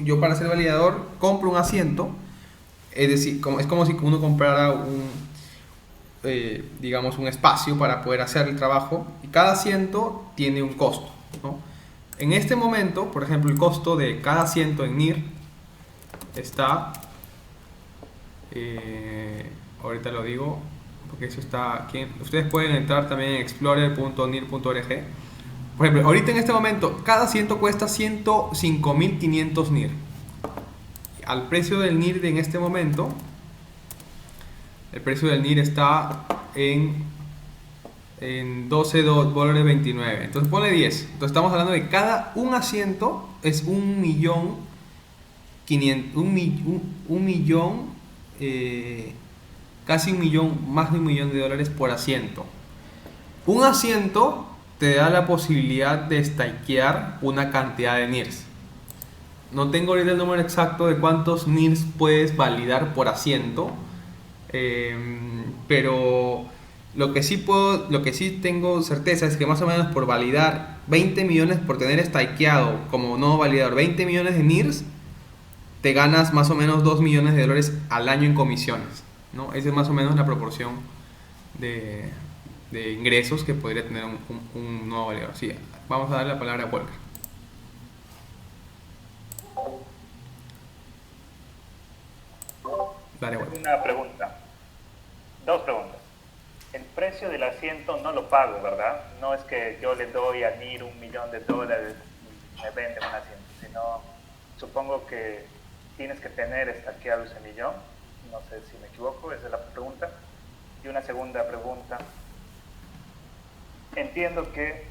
Speaker 2: yo para ser validador compro un asiento. Es decir, es como si uno comprara digamos, un espacio para poder hacer el trabajo, y cada asiento tiene un costo, ¿no? En este momento, por ejemplo, el costo de cada asiento en NIR está, ahorita lo digo, porque eso está aquí. Ustedes pueden entrar también en explorer.nir.org. Por ejemplo, ahorita en este momento, cada asiento cuesta 105.500 NIR. Al precio del NIR en este momento, el precio del NIR está en en $12 29. Entonces ponle 10. Entonces estamos hablando de cada un asiento es 1.500.000, un millón, casi 1.000.000, más de $1.000.000 por asiento. Un asiento te da la posibilidad de stakear una cantidad de NIRS. No tengo ahorita el número exacto de cuántos NIRS puedes validar por asiento, pero lo que sí tengo certeza es que más o menos por validar 20 millones, por tener stakeado como nodo validador 20 millones de NIRS, te ganas más o menos $2 millones al año en comisiones, ¿no? Esa es más o menos la proporción de ingresos que podría tener un nodo validador. Sí, vamos a darle la palabra a Walker. Dale, Walker.
Speaker 4: Una pregunta. Dos preguntas. El precio del asiento no lo pago, ¿verdad? No es que yo le doy a NIR $1 millón y me vende un asiento, sino supongo que tienes que tener stakeado ese millón. No sé si me equivoco, esa es la pregunta. Y una segunda pregunta. Entiendo que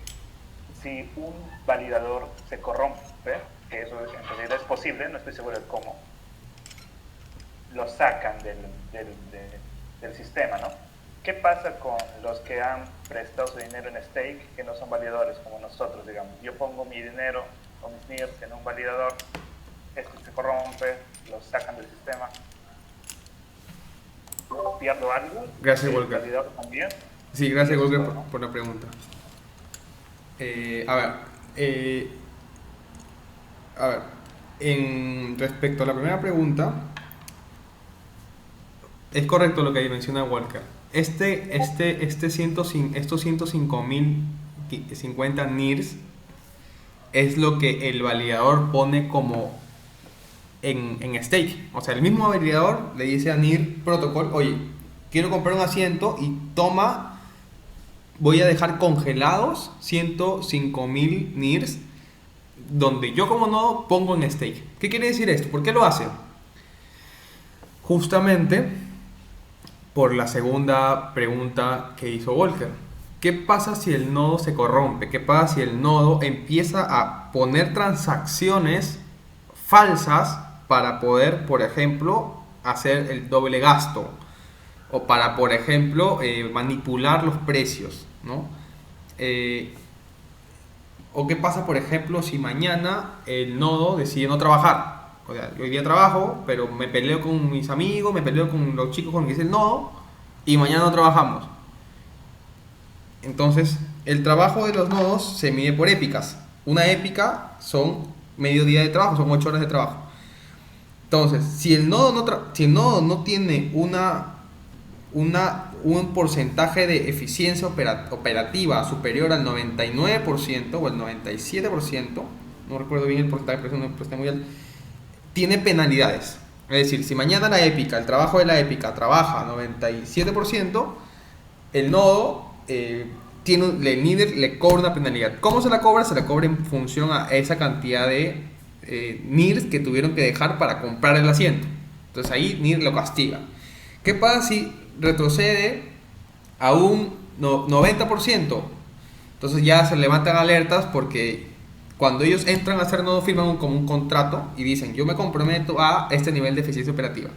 Speaker 4: si un validador se corrompe, que eso en realidad es posible, no estoy seguro de cómo, lo sacan del sistema, ¿no? ¿Qué pasa con los que han prestado su dinero en stake, que no son validadores como nosotros, digamos? Yo pongo mi dinero o mis NIRS en un validador, este se corrompe, lo sacan del sistema. ¿Pierdo algo?
Speaker 2: Gracias,
Speaker 4: ¿El
Speaker 2: Walker.
Speaker 4: validador también?
Speaker 2: Sí, gracias,
Speaker 4: Eso es
Speaker 2: Walker,
Speaker 4: todo, ¿no?
Speaker 2: por la pregunta. A ver, respecto a la primera pregunta, es correcto lo que menciona Walker. Estos 105.050 NIRS es lo que el validador pone como en stake. O sea, el mismo validador le dice a NIR Protocol, oye, quiero comprar un asiento y toma, voy a dejar congelados 105.000 NIRS donde yo como nodo pongo en stake. ¿Qué quiere decir esto? ¿Por qué lo hace? Justamente por la segunda pregunta que hizo Walker. ¿Qué pasa si el nodo se corrompe? ¿Qué pasa si el nodo empieza a poner transacciones falsas para poder, por ejemplo, hacer el doble gasto? O para, por ejemplo, manipular los precios, ¿no? O qué pasa, por ejemplo, si mañana el nodo decide no trabajar. O sea, yo hoy día trabajo, pero me peleo con mis amigos, me peleo con los chicos con los que es el nodo, y mañana no trabajamos. Entonces, el trabajo de los nodos se mide por épicas. Una épica son medio día de trabajo, son 8 horas de trabajo. Entonces, si el nodo no tiene un porcentaje de eficiencia operativa superior al 99% o al 97%, no recuerdo bien el porcentaje, pero es un porcentaje muy alto, tiene penalidades. Es decir, si mañana el trabajo de la épica trabaja 97%, el nodo el NIR le cobra una penalidad. ¿Cómo se la cobra? Se la cobra en función a esa cantidad de NIRs que tuvieron que dejar para comprar el asiento. Entonces ahí NIR lo castiga. ¿Qué pasa si retrocede a un 90%? Entonces ya se levantan alertas porque cuando ellos entran a hacer nodo firman como un contrato y dicen, yo me comprometo a este nivel de eficiencia operativa,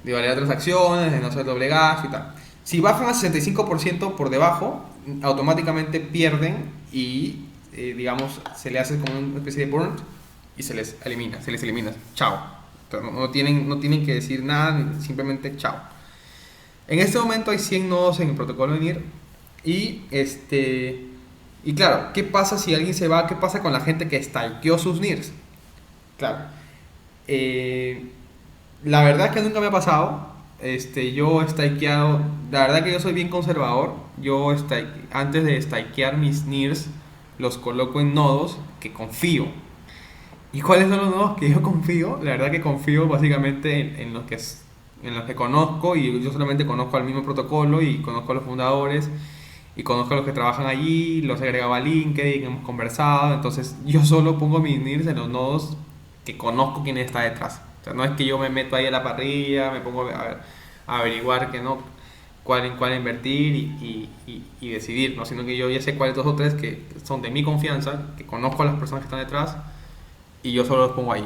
Speaker 2: de validar transacciones, de no hacer doble gasto y tal. Si bajan a 65% por debajo, automáticamente pierden y digamos se le hace como una especie de burn y se les elimina. Chao. Entonces, no tienen que decir nada, simplemente chao. En este momento hay 100 nodos en el protocolo de NIR y claro, ¿qué pasa si alguien se va? ¿Qué pasa con la gente que stakeó sus NIRs? Claro, la verdad es que nunca me ha pasado. Yo he stakeado, la verdad que yo soy bien conservador. Yo antes de stakear mis NIRs los coloco en nodos que confío. ¿Y cuáles son los nodos que yo confío? La verdad que confío básicamente en los que conozco, y yo solamente conozco al mismo protocolo y conozco a los fundadores y conozco a los que trabajan allí, los he agregado a LinkedIn, hemos conversado. Entonces yo solo pongo mis NIRs en los nodos que conozco quién está detrás. O sea, no es que yo me meto ahí a la parrilla, me pongo a averiguar que no. cuál invertir y decidir, ¿no? Sino que yo ya sé cuáles dos o tres que son de mi confianza, que conozco a las personas que están detrás y yo solo los pongo ahí,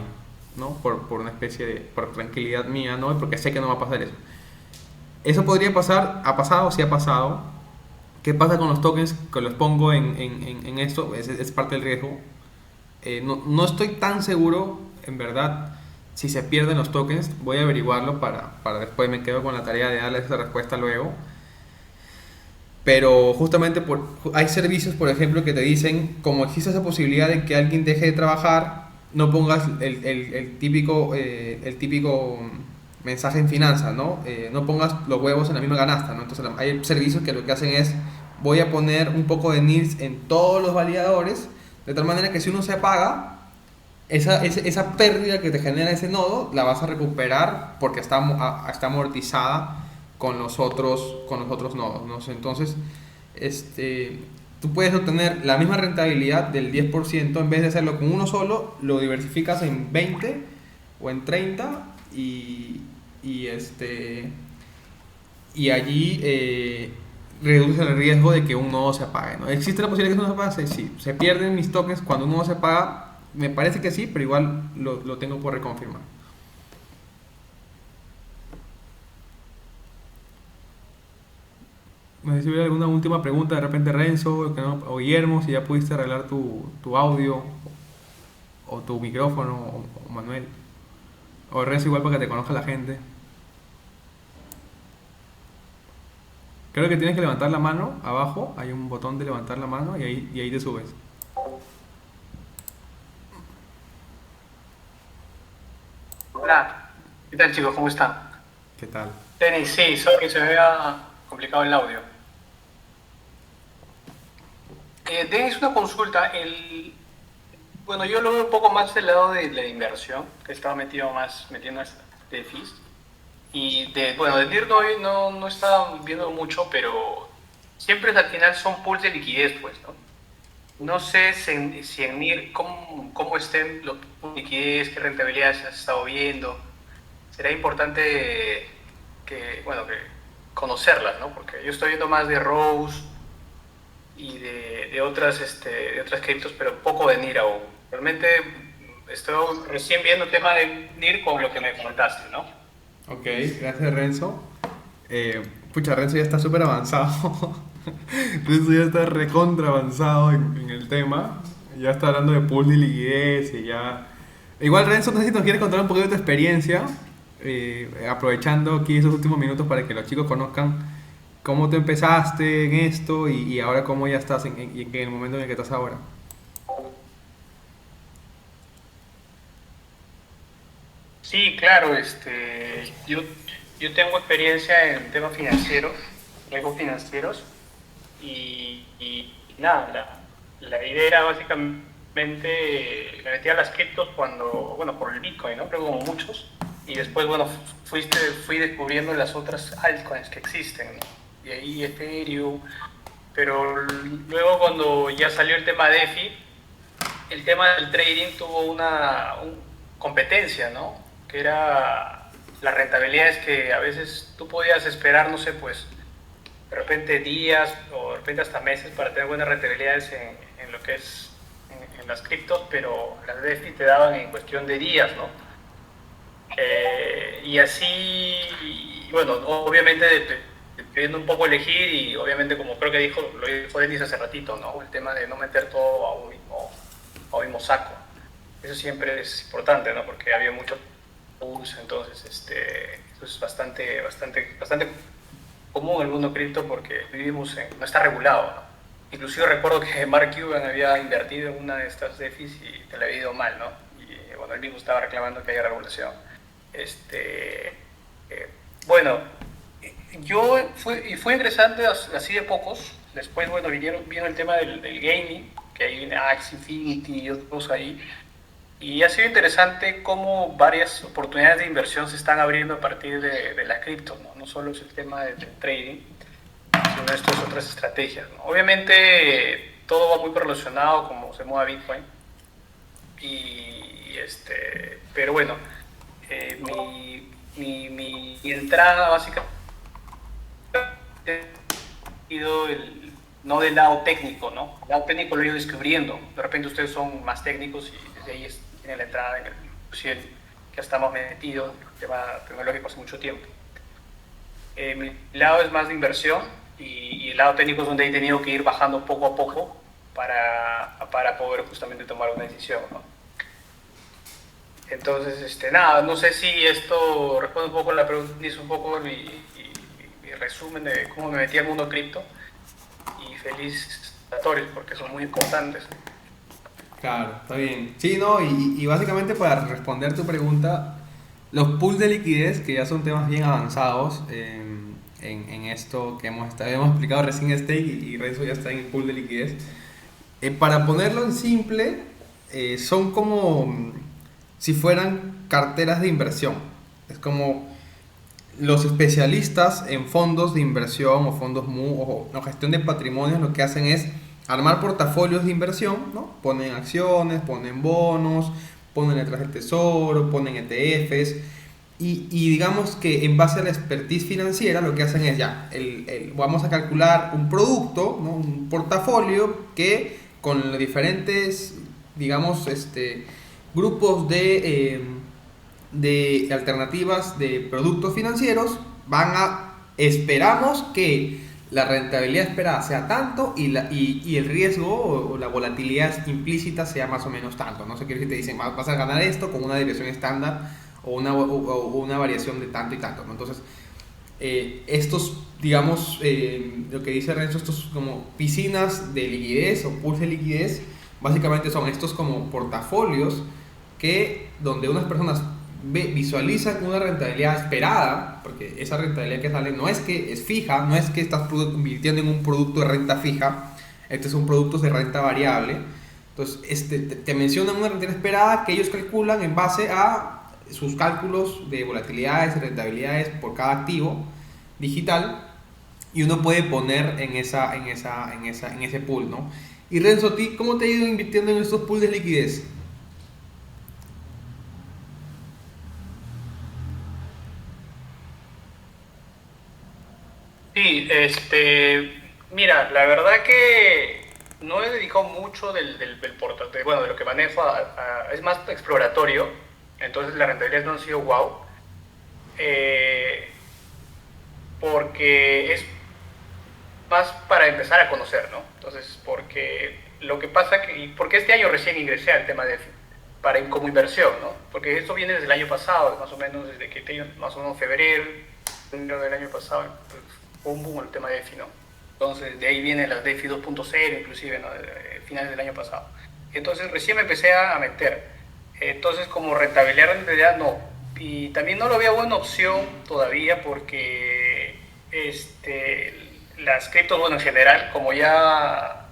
Speaker 2: ¿no? Por una especie de por tranquilidad mía, ¿no? Porque sé que no va a pasar eso. Eso podría pasar, ha pasado, sí ha pasado. ¿Qué pasa con los tokens que los pongo en esto? Es parte del riesgo. No estoy tan seguro, en verdad, si se pierden los tokens. Voy a averiguarlo para después me quedo con la tarea de darles esa respuesta luego. Pero justamente hay servicios, por ejemplo, que te dicen, como existe esa posibilidad de que alguien deje de trabajar, no pongas el típico mensaje en finanzas, ¿no? No pongas los huevos en la misma canasta, ¿no? Entonces hay servicios que lo que hacen es, voy a poner un poco de NIRS en todos los validadores, de tal manera que si uno se apaga, esa pérdida que te genera ese nodo, la vas a recuperar porque está amortizada con los otros nodos, ¿no? Entonces, tú puedes obtener la misma rentabilidad del 10%, en vez de hacerlo con uno solo, lo diversificas en 20 o en 30 y allí reduces el riesgo de que un nodo se apague, ¿no? ¿Existe la posibilidad de que un nodo se apague? Sí. ¿Se pierden mis tokens cuando un nodo se apaga? Me parece que sí, pero igual lo tengo por reconfirmar. No sé si hubiera alguna última pregunta de repente, Renzo o Guillermo, si ya pudiste arreglar tu audio o tu micrófono o Manuel. O Renzo igual para que te conozca la gente. Creo que tienes que levantar la mano abajo, hay un botón de levantar la mano y ahí te subes.
Speaker 5: Hola, ¿qué tal chicos? ¿Cómo están?
Speaker 2: ¿Qué tal?
Speaker 5: Denis, sí, solo que se me había complicado el audio. Denis, una consulta. Bueno, yo lo veo un poco más del lado de la inversión, que estaba metiendo en DeFis. Y bueno, de NIR no estaba viendo mucho, pero siempre al final son pools de liquidez, pues, ¿no? No sé si en NIR, cómo estén los pools de liquidez, qué rentabilidad se has estado viendo. Será importante que conocerlas, ¿no? Porque yo estoy viendo más de Rose y de otras criptos, pero poco de NIR aún. Realmente estoy recién viendo el tema de NIR con lo que me comentaste, ¿no?
Speaker 2: Ok, gracias Renzo. Renzo ya está súper avanzado. Renzo ya está recontra avanzado en el tema. Ya está hablando de pool de liquidez y ya... Igual Renzo, no sé si nos quieres contar un poquito de tu experiencia, aprovechando aquí esos últimos minutos para que los chicos conozcan cómo tú empezaste en esto y ahora cómo ya estás en el momento en el que estás ahora.
Speaker 5: Sí, claro, yo tengo experiencia en temas financieros, riesgos financieros, y nada, la idea era básicamente, me metí a las criptos por el Bitcoin, ¿no? Creo que como muchos, y después, fui descubriendo las otras altcoins que existen, ¿no? Y ahí Ethereum, pero luego cuando ya salió el tema DeFi, el tema del trading tuvo una competencia, ¿no? Que era las rentabilidades que a veces tú podías esperar, no sé, pues de repente días o de repente hasta meses para tener buenas rentabilidades en lo que es en las criptos, pero las DeFi te daban en cuestión de días, ¿no? Y así, bueno, obviamente pidiendo un poco elegir y obviamente como creo que lo dijo Denis hace ratito, ¿no? El tema de no meter todo a un mismo saco. Eso siempre es importante, ¿no? Porque había mucho pools, entonces eso es bastante común en el mundo cripto porque no está regulado, ¿no? Inclusive recuerdo que Mark Cuban había invertido en una de estas DeFis y te le había ido mal, ¿no? Y bueno, él mismo estaba reclamando que haya regulación. Fue interesante así de pocos. Después, bueno, vino el tema del gaming, que ahí viene Axie Infinity y otros ahí. Y ha sido interesante cómo varias oportunidades de inversión se están abriendo a partir de las criptos, ¿no? No solo es el tema del trading, sino estas otras estrategias, ¿no? Obviamente todo va muy correlacionado como se mueve Bitcoin. Pero bueno, mi entrada básicamente entendido no del lado técnico, ¿no? El lado técnico lo he ido descubriendo. De repente ustedes son más técnicos y desde ahí tienen la entrada en el que estamos metidos en el tema tecnológico hace mucho tiempo. Mi lado es más de inversión y el lado técnico es donde he tenido que ir bajando poco a poco para poder justamente tomar una decisión, ¿no? Entonces, nada, no sé si esto responde un poco a la pregunta, hizo un poco mi resumen de cómo me metí al mundo cripto, y feliz porque son muy importantes.
Speaker 2: Claro, está bien. Sí, no, y básicamente para responder tu pregunta, los pools de liquidez, que ya son temas bien avanzados en esto que hemos explicado recién Stake y Renzo ya está en el pool de liquidez. Para ponerlo en simple, son como si fueran carteras de inversión. Es como los especialistas en fondos de inversión o fondos o gestión de patrimonios lo que hacen es armar portafolios de inversión, ¿no? Ponen acciones, ponen bonos, ponen letras del tesoro, ponen ETFs y digamos que en base a la expertise financiera lo que hacen es vamos a calcular un producto, ¿no? Un portafolio que con los diferentes, digamos, grupos de alternativas de productos financieros esperamos que la rentabilidad esperada sea tanto y el riesgo o la volatilidad implícita sea más o menos tanto. No sé qué te dicen, vas a ganar esto con una dirección estándar o una variación de tanto y tanto, ¿no? Entonces, estos, digamos, lo que dice Renzo, estos como piscinas de liquidez o pools de liquidez, básicamente son estos como portafolios donde unas personas visualizan una rentabilidad esperada, porque esa rentabilidad que sale no es que es fija, no es que estás invirtiendo en un producto de renta fija, este es un producto de renta variable. Entonces te mencionan una rentabilidad esperada que ellos calculan en base a sus cálculos de volatilidades y rentabilidades por cada activo digital, y uno puede poner en ese pool, ¿no? Y Renzo, ¿cómo te ha ido invirtiendo en estos pools de liquidez?
Speaker 5: Sí, mira, la verdad que no he dedicado mucho del portafolio, bueno, de lo que manejo, es más exploratorio, entonces las rentabilidades no han sido wow, porque es más para empezar a conocer, ¿no? Entonces, porque lo que pasa porque este año recién ingresé al tema como inversión, ¿no? Porque esto viene desde el año pasado, más o menos, desde que más o menos febrero del año pasado, pues, un boom el tema de DeFi, ¿no? Entonces, de ahí viene la DeFi 2.0, inclusive, ¿no? Finales del año pasado. Entonces, recién me empecé a meter. Entonces, como rentabilidad, no. Y también no lo veo buena opción todavía porque las criptos, bueno, en general, como ya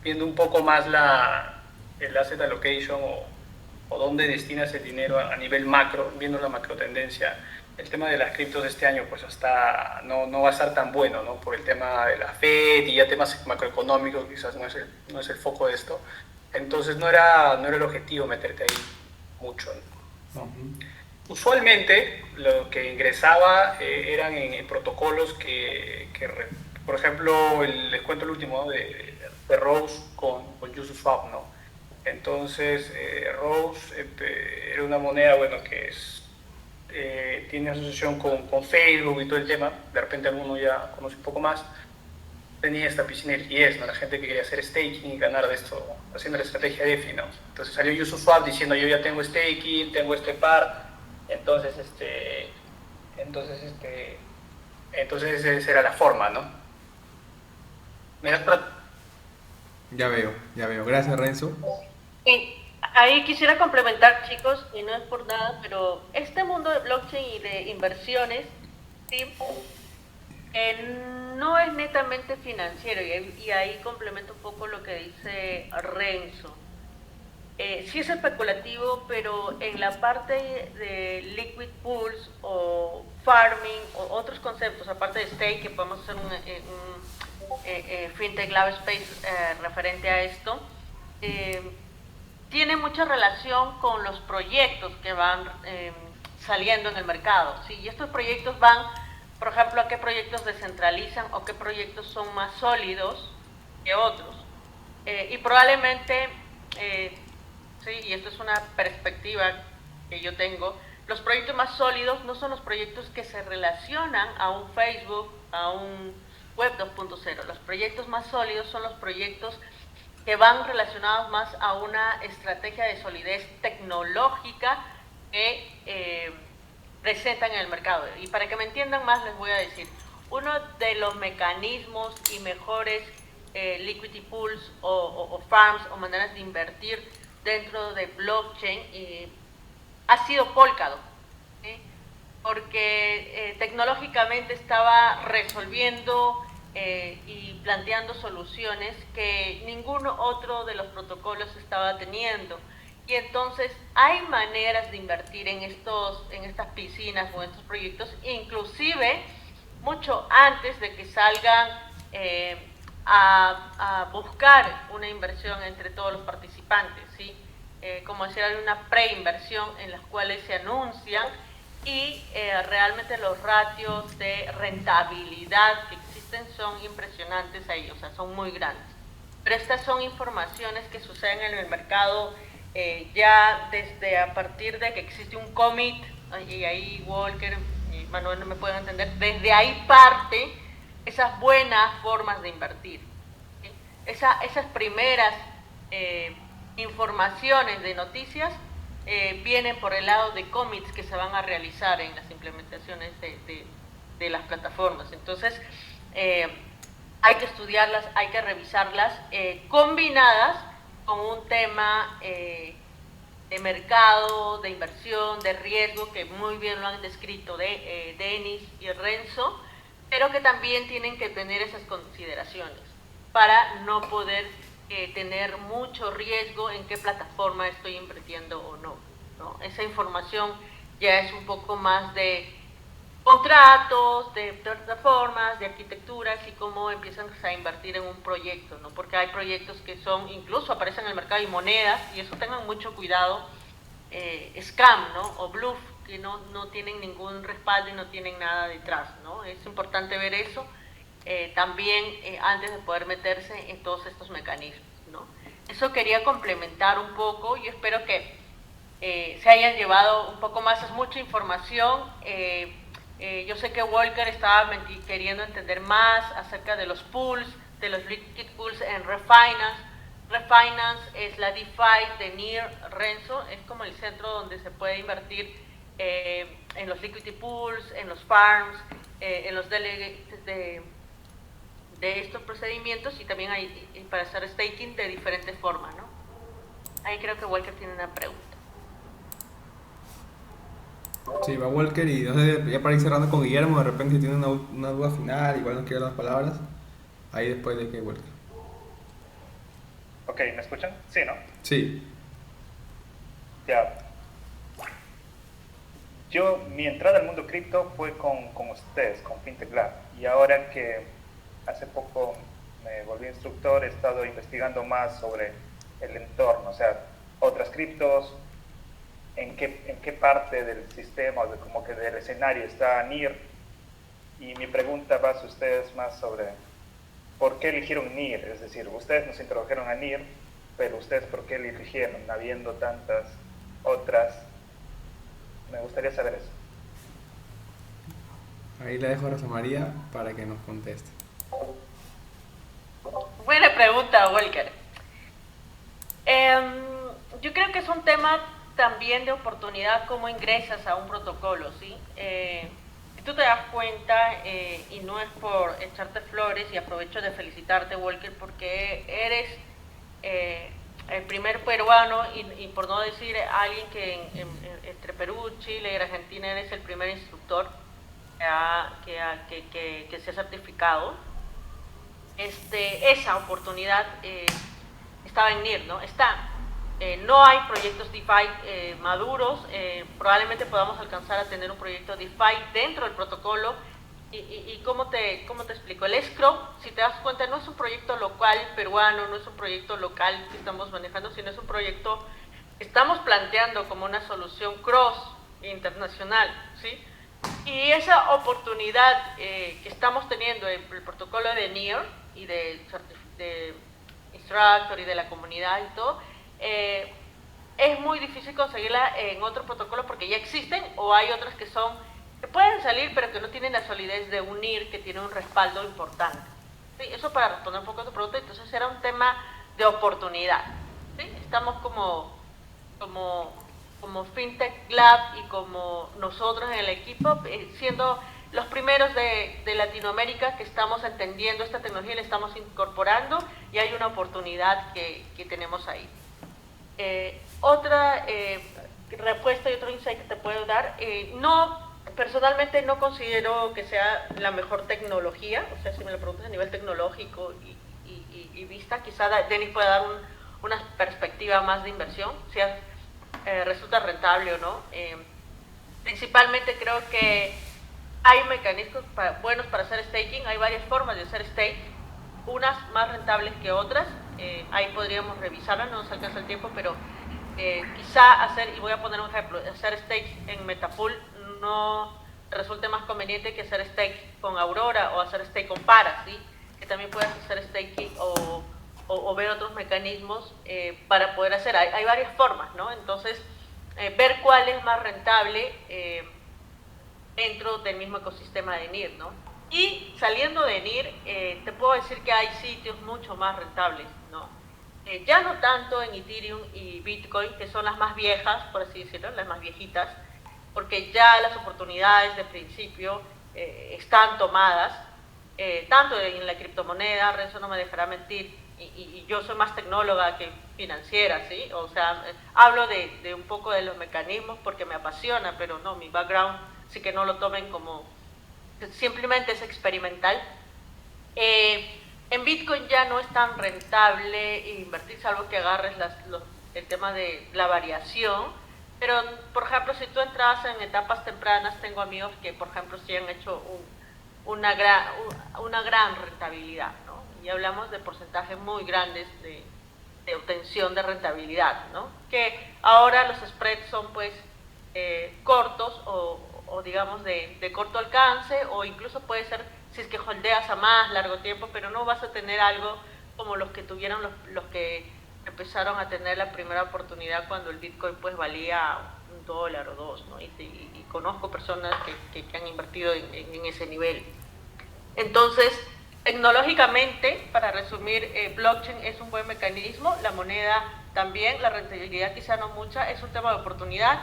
Speaker 5: viendo un poco más el asset allocation o dónde destinas el dinero a nivel macro, viendo la macro tendencia, el tema de las criptos de este año pues hasta no va a estar tan bueno, ¿no? Por el tema de la Fed y ya temas macroeconómicos, quizás no es el foco de esto. Entonces no era el objetivo meterte ahí mucho, ¿no? Uh-huh. Usualmente lo que ingresaba eran en protocolos que por ejemplo, les cuento el último, ¿no? de Rose con Uniswap, ¿no? Entonces Rose era una moneda, bueno, que tiene asociación con Facebook y todo el tema. De repente alguno ya conoce un poco más. Tenía esta piscina de liquidez, ¿no? La gente que quería hacer staking y ganar de esto, haciendo la estrategia DeFi, ¿no? Entonces salió Uniswap diciendo yo ya tengo staking, tengo este par, entonces esa era la forma, ¿no?
Speaker 2: Ya veo. Gracias, Renzo.
Speaker 1: Ahí quisiera complementar, chicos, y no es por nada, pero este mundo de blockchain y de inversiones, ¿sí? No es netamente financiero, y ahí complemento un poco lo que dice Renzo. Sí es especulativo, pero en la parte de liquid pools o farming o otros conceptos, aparte de stake, que podemos hacer un FinTech Lab Space referente a esto, tiene mucha relación con los proyectos que van saliendo en el mercado, ¿sí? Y estos proyectos van por ejemplo, a qué proyectos descentralizan o qué proyectos son más sólidos que otros. Y probablemente, sí, y esto es una perspectiva que yo tengo, los proyectos más sólidos no son los proyectos que se relacionan a un Facebook, a un Web 2.0. Los proyectos más sólidos son los proyectos que van relacionados más a una estrategia de solidez tecnológica que presentan en el mercado. Y para que me entiendan más les voy a decir, uno de los mecanismos y mejores liquidity pools o farms o maneras de invertir dentro de blockchain ha sido Polkadot, ¿sí? Porque tecnológicamente estaba resolviendo y planteando soluciones que ninguno otro de los protocolos estaba teniendo. Y entonces hay maneras de invertir en estas piscinas o en estos proyectos, inclusive mucho antes de que salgan a buscar una inversión entre todos los participantes, ¿sí? Como decir, hay una preinversión en las cuales se anuncian y realmente los ratios de rentabilidad que existen son impresionantes ahí, o sea, son muy grandes. Pero estas son informaciones que suceden en el mercado ya desde a partir de que existe un commit, y ahí Walker y Manuel no me pueden entender, desde ahí parte esas buenas formas de invertir, ¿sí? Esas primeras informaciones de noticias vienen por el lado de commits que se van a realizar en las implementaciones de las plataformas. Entonces, hay que estudiarlas, hay que revisarlas, combinadas con un tema de mercado, de inversión, de riesgo, que muy bien lo han descrito Denis y Renzo, pero que también tienen que tener esas consideraciones para no poder tener mucho riesgo en qué plataforma estoy invirtiendo o no, ¿no? Esa información ya es un poco más de contratos, de plataformas, de arquitecturas y cómo empiezan a invertir en un proyecto, ¿no? Porque hay proyectos que son, incluso aparecen en el mercado y monedas, y eso tengan mucho cuidado, scam, ¿no? O bluff, que no tienen ningún respaldo y no tienen nada detrás, ¿no? Es importante ver eso también antes de poder meterse en todos estos mecanismos, ¿no? Eso quería complementar un poco. Yo espero que se hayan llevado un poco más, es mucha información. Yo sé que Walker estaba queriendo entender más acerca de los pools, de los liquid pools en Refinance. Refinance es la DeFi de NIR Renzo, es como el centro donde se puede invertir en los liquidity pools, en los farms, en los delegates de estos procedimientos, y también hay para hacer staking de diferentes formas, ¿no? Ahí creo que Walker tiene una pregunta.
Speaker 2: Sí, va Walker, y no sé, ya para ir cerrando con Guillermo, de repente si tiene una duda final, igual nos quiere dar las palabras, ahí después de que Walker.
Speaker 4: Ok, ¿me escuchan? Sí, ¿no?
Speaker 2: Sí.
Speaker 4: Ya. Mi entrada al mundo cripto fue con ustedes, con FinTech Lab, y ahora que hace poco me volví instructor, he estado investigando más sobre el entorno, o sea, otras criptos, en qué parte del sistema, o como que del escenario está NIR, y mi pregunta va a ustedes más sobre por qué eligieron NIR, es decir, ustedes nos introdujeron a NIR, pero ustedes por qué eligieron, habiendo tantas otras. Me gustaría saber eso.
Speaker 2: Ahí le dejo a Rosa María para que nos conteste.
Speaker 1: Buena pregunta, Walker. Yo creo que es un tema también de oportunidad, cómo ingresas a un protocolo, ¿sí? Si tú te das cuenta, y no es por echarte flores, y aprovecho de felicitarte, Walker, porque eres el primer peruano, y por no decir alguien que entre Perú, Chile y Argentina eres el primer instructor que se ha certificado. Esa oportunidad estaba en NIR, ¿no? No hay proyectos DeFi maduros, probablemente podamos alcanzar a tener un proyecto DeFi dentro del protocolo. ¿Y cómo te explico? El escrow, si te das cuenta, no es un proyecto local peruano, no es un proyecto local que estamos manejando, sino es un proyecto que estamos planteando como una solución cross internacional, ¿sí? Y esa oportunidad que estamos teniendo en el protocolo de NIR y de Instructor y de la comunidad y todo, es muy difícil conseguirla en otro protocolo porque ya existen, o hay otras que pueden salir pero que no tienen la solidez de un NIR que tiene un respaldo importante. ¿Sí? Eso para responder un poco a tu pregunta. Entonces era un tema de oportunidad. ¿Sí? Estamos como FinTech Lab y como nosotros en el equipo, siendo los primeros de Latinoamérica que estamos entendiendo esta tecnología y la estamos incorporando, y hay una oportunidad que tenemos ahí. Otra respuesta y otro insight que te puedo dar, personalmente no considero que sea la mejor tecnología, o sea, si me lo preguntas a nivel tecnológico y vista, quizá Denis pueda dar una perspectiva más de inversión, si resulta rentable o no. Principalmente creo que hay mecanismos buenos para hacer staking, hay varias formas de hacer stake, unas más rentables que otras, ahí podríamos revisarlas, no nos alcanza el tiempo, pero quizá y voy a poner un ejemplo, hacer stake en Metapool no resulte más conveniente que hacer stake con Aurora o hacer stake con Para, ¿sí? Que también puedes hacer staking o ver otros mecanismos para poder hacer. Hay varias formas, ¿no? Entonces, ver cuál es más rentable dentro del mismo ecosistema de NIR, ¿no? Y saliendo de NIR, te puedo decir que hay sitios mucho más rentables, ¿no? Ya no tanto en Ethereum y Bitcoin, que son las más viejas, por así decirlo, las más viejitas, porque ya las oportunidades de principio están tomadas, tanto en la criptomoneda, Renzo no me dejará mentir, y yo soy más tecnóloga que financiera, ¿sí? O sea, hablo de un poco de los mecanismos porque me apasiona, pero no, mi background sí que no lo tomen como, simplemente es experimental. En Bitcoin ya no es tan rentable invertir, salvo que agarres el tema de la variación, pero por ejemplo, si tú entras en etapas tempranas, tengo amigos que por ejemplo sí han hecho una gran rentabilidad, ¿no? Y hablamos de porcentajes muy grandes de obtención de rentabilidad, ¿no? Que ahora los spreads son pues cortos o digamos de corto alcance, o incluso puede ser si es que holdeas a más largo tiempo, pero no vas a tener algo como los que tuvieron los que empezaron a tener la primera oportunidad cuando el Bitcoin pues valía $1 o $2, ¿no? Y conozco personas que han invertido en ese nivel. Entonces, tecnológicamente, para resumir, blockchain es un buen mecanismo, la moneda también, la rentabilidad quizá no mucha, es un tema de oportunidad.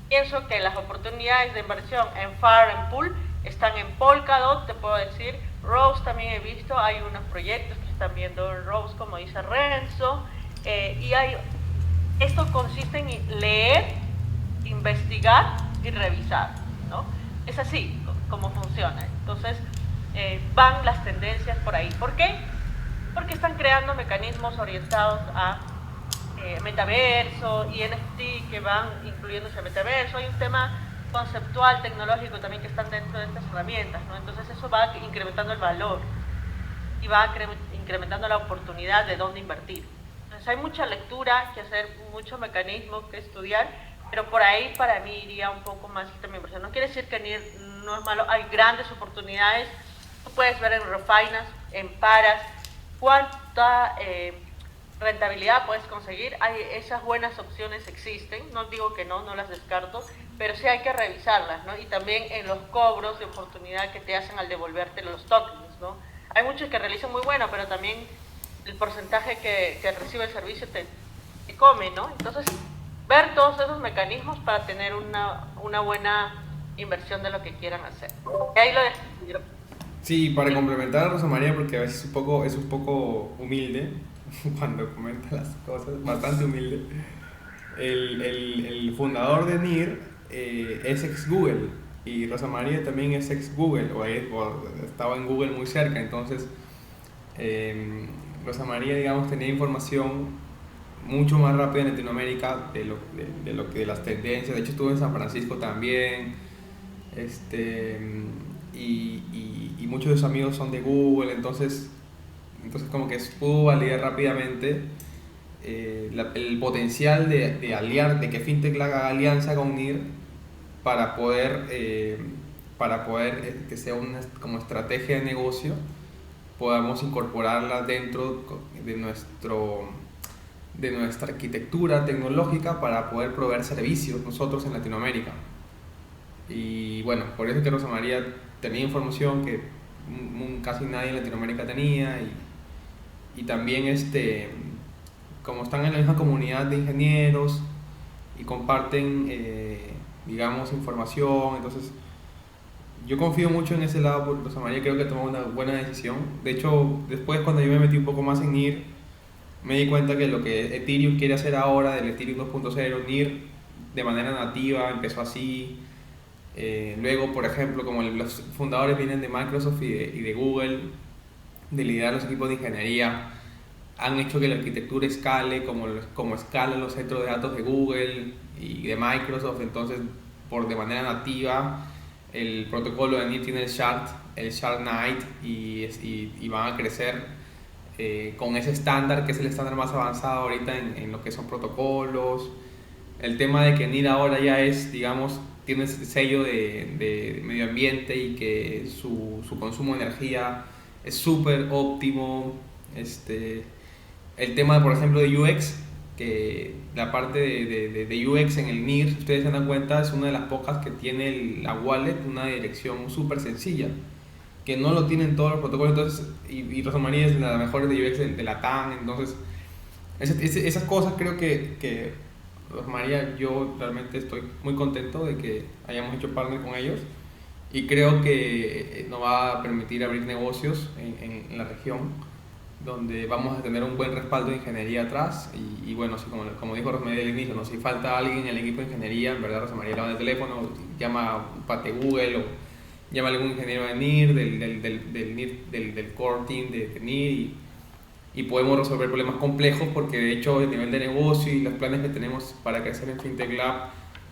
Speaker 1: Pienso que las oportunidades de inversión en FAR, en Pool, están en Polkadot, te puedo decir, Rose también he visto, hay unos proyectos que están viendo en Rose, como dice Renzo, y esto consiste en leer, investigar y revisar, ¿no? Es así como funciona. Entonces, van las tendencias por ahí. ¿Por qué? Porque están creando mecanismos orientados a metaverso y NFT que van incluyéndose al metaverso. Hay un tema conceptual, tecnológico también que están dentro de estas herramientas, ¿no? Entonces eso va incrementando el valor y va incrementando la oportunidad de dónde invertir. Entonces hay mucha lectura que hacer, muchos mecanismos que estudiar, pero por ahí para mí iría un poco más el tema de inversión. No quiere decir que NIR no es malo, hay grandes oportunidades. Tú puedes ver en Refinance, en Paras, cuánta rentabilidad puedes conseguir. Esas buenas opciones existen, no digo que no las descarto, pero sí hay que revisarlas, ¿no? Y también en los cobros de oportunidad que te hacen al devolverte los tokens, ¿no? Hay muchos que realizan muy bueno, pero también el porcentaje que recibe el servicio te come, ¿no? Entonces, ver todos esos mecanismos para tener una buena inversión de lo que quieran hacer. Y ahí lo dejo.
Speaker 2: Sí, para complementar a Rosa María, porque a veces es un poco humilde cuando comenta las cosas, bastante humilde. El fundador de NIR es ex Google, y Rosa María también es ex Google, o estaba en Google muy cerca. Entonces Rosa María, digamos, tenía información mucho más rápida en Latinoamérica de las tendencias. De hecho estuvo en San Francisco también, y muchos de sus amigos son de Google. Entonces como que pudo validar rápidamente el potencial de que FinTech haga alianza con NIR para poder para poder que sea una como estrategia de negocio, podamos incorporarla dentro de nuestra arquitectura tecnológica para poder proveer servicios nosotros en Latinoamérica. Y bueno, por eso que Rosa María tenía información que casi nadie en Latinoamérica tenía, y también como están en la misma comunidad de ingenieros y comparten digamos información, entonces yo confío mucho en ese lado porque Rosa María creo que tomó una buena decisión. De hecho, después cuando yo me metí un poco más en NIR, me di cuenta que lo que Ethereum quiere hacer ahora del Ethereum 2.0, NIR de manera nativa empezó así. Luego, por ejemplo, como los fundadores vienen de Microsoft y de Google, de liderar los equipos de ingeniería, han hecho que la arquitectura escale como escalan los centros de datos de Google y de Microsoft. Entonces, de manera nativa, el protocolo de NIR tiene el Shard-Night y van a crecer con ese estándar, que es el estándar más avanzado ahorita en lo que son protocolos. El tema de que NIR ahora ya es, digamos, tiene ese sello de medio ambiente y que su consumo de energía es súper óptimo. El tema, por ejemplo, de UX, que la parte de UX en el NIR, si ustedes se dan cuenta, es una de las pocas que tiene la wallet una dirección súper sencilla, que no lo tienen todos los protocolos. Entonces, y Rosa María es la mejor de UX de la TAM. Entonces, esas cosas creo que Rosa María, yo realmente estoy muy contento de que hayamos hecho partner con ellos, y creo que nos va a permitir abrir negocios en la región, donde vamos a tener un buen respaldo de ingeniería atrás. Y bueno, así como dijo Rosa María al inicio, ¿no? Si falta alguien en el equipo de ingeniería, en verdad Rosa María le va el teléfono, llama a un pate Google o llama a algún ingeniero de NIR, del core team de NIR, y podemos resolver problemas complejos, porque de hecho el nivel de negocio y los planes que tenemos para crecer en FinTech Lab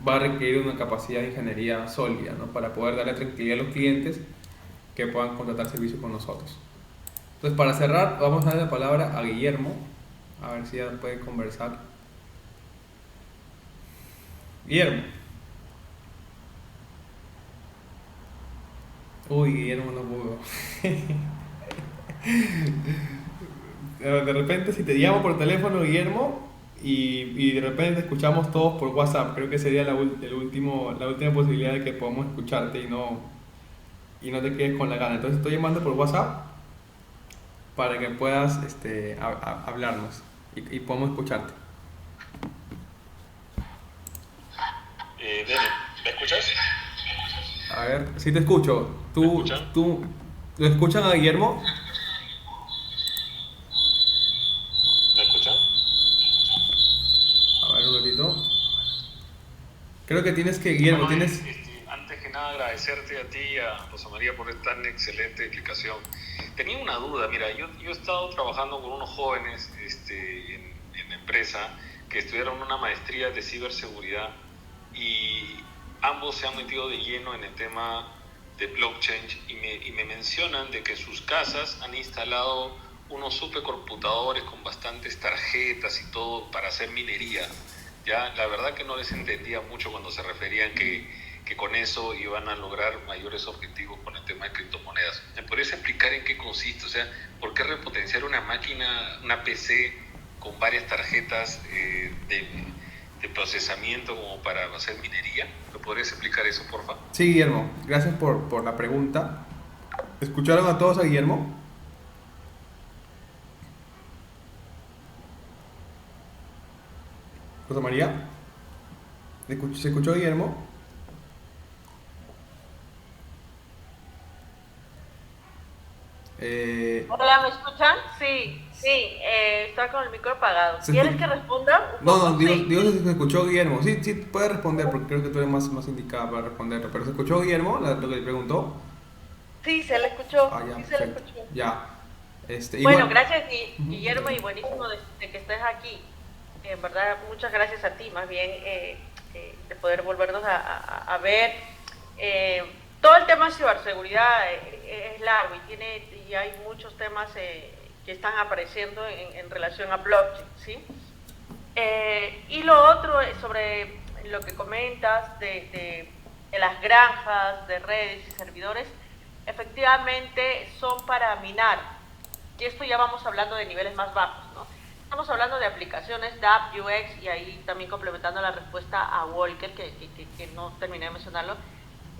Speaker 2: va a requerir una capacidad de ingeniería sólida, ¿no? Para poder darle tranquilidad a los clientes que puedan contratar servicios con nosotros. Entonces, para cerrar, vamos a dar la palabra a Guillermo, a ver si ya puede conversar. Guillermo. Uy, Guillermo no pudo. De repente, si te llamo por teléfono, Guillermo, y de repente escuchamos todos por WhatsApp, creo que sería la última posibilidad de que podamos escucharte y no te quedes con la gana. Entonces estoy llamando por WhatsApp para que puedas hablarnos y podamos escucharte.
Speaker 6: Dene, ¿me escuchas?
Speaker 2: A ver, sí te escucho. ¿Lo escuchan a Guillermo?
Speaker 6: ¿Me escuchan?
Speaker 2: A ver, un ratito. Creo que Guillermo,
Speaker 6: Bueno,
Speaker 2: tienes...
Speaker 6: antes que nada agradecerte a ti y a Rosa María por tan excelente explicación. Tenía una duda, mira, yo he estado trabajando con unos jóvenes en la empresa que estudiaron una maestría de ciberseguridad, y ambos se han metido de lleno en el tema de blockchain, y me mencionan de que sus casas han instalado unos supercomputadores con bastantes tarjetas y todo para hacer minería. Ya, la verdad que no les entendía mucho cuando se referían que con eso iban a lograr mayores objetivos con el tema de criptomonedas. ¿Me podrías explicar en qué consiste? O sea, ¿por qué repotenciar una máquina, una PC con varias tarjetas de procesamiento como para hacer minería? ¿Me podrías explicar eso, por favor?
Speaker 2: Sí, Guillermo, gracias por la pregunta. ¿Escucharon a todos a Guillermo? Rosa María, ¿se escuchó Guillermo?
Speaker 1: Hola, ¿me escuchan? Sí, está con el micro apagado. ¿Quieres que responda?
Speaker 2: No, digo
Speaker 1: Sí.
Speaker 2: si se escuchó Guillermo. Sí, puede responder porque creo que tú eres más indicada para responderlo. Pero ¿se escuchó Guillermo lo que le preguntó?
Speaker 1: Sí, se le escuchó.
Speaker 2: Ah, ya,
Speaker 1: Sí, se le
Speaker 2: perfecto.
Speaker 1: escuchó.
Speaker 2: Ya.
Speaker 1: Bueno, gracias Guillermo, y buenísimo de que estés aquí. En verdad, muchas gracias a ti, más bien de poder volvernos a ver. Todo el tema de ciberseguridad es largo y hay muchos temas que están apareciendo en relación a blockchain, ¿sí? Y lo otro es sobre lo que comentas de de las granjas de redes y servidores, efectivamente son para minar. Y esto ya vamos hablando de niveles más bajos, ¿no? Estamos hablando de aplicaciones DApp, UX, y ahí también complementando la respuesta a Walker, que no terminé de mencionarlo.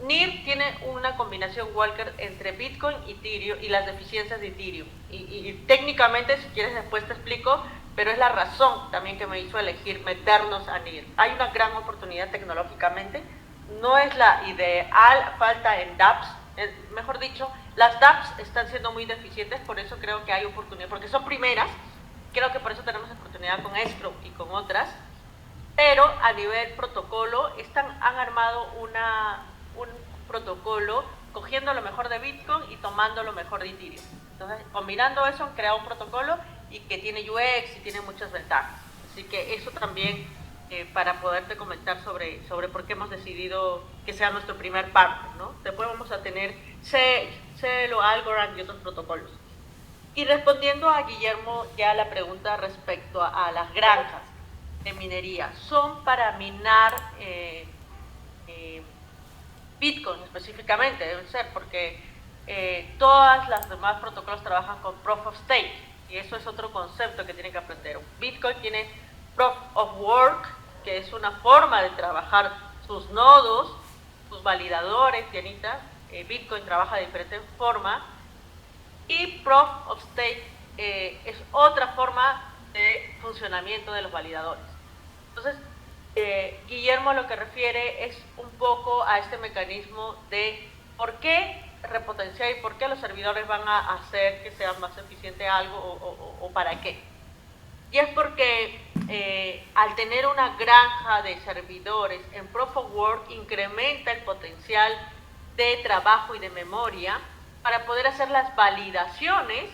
Speaker 1: NIR tiene una combinación, Walker, entre Bitcoin y Ethereum y las deficiencias de Ethereum. Y técnicamente, si quieres después te explico, pero es la razón también que me hizo elegir meternos a NIR. Hay una gran oportunidad tecnológicamente, no es la ideal, falta en dApps, mejor dicho, las dApps están siendo muy deficientes, por eso creo que hay oportunidad, porque son primeras, creo que por eso tenemos oportunidad con Escrow y con otras, pero a nivel protocolo han armado un protocolo cogiendo lo mejor de Bitcoin y tomando lo mejor de Ethereum. Entonces, combinando eso, han creado un protocolo y que tiene UX y tiene muchas ventajas. Así que eso también, para poderte comentar sobre por qué hemos decidido que sea nuestro primer partner, ¿no? Después vamos a tener Celo, Algorand y otros protocolos. Y respondiendo a Guillermo ya la pregunta respecto a las granjas de minería, son para minar Bitcoin específicamente, deben ser, porque todas las demás protocolos trabajan con Proof of Stake, y eso es otro concepto que tienen que aprender. Bitcoin tiene Proof of Work, que es una forma de trabajar sus nodos, sus validadores, Dianita. Bitcoin trabaja de diferentes formas, y Proof of Stake es otra forma de funcionamiento de los validadores. Entonces, Guillermo lo que refiere es un poco a este mecanismo de por qué repotenciar y por qué los servidores van a hacer que sea más eficiente algo o para qué. Y es porque al tener una granja de servidores en Proof of Work incrementa el potencial de trabajo y de memoria para poder hacer las validaciones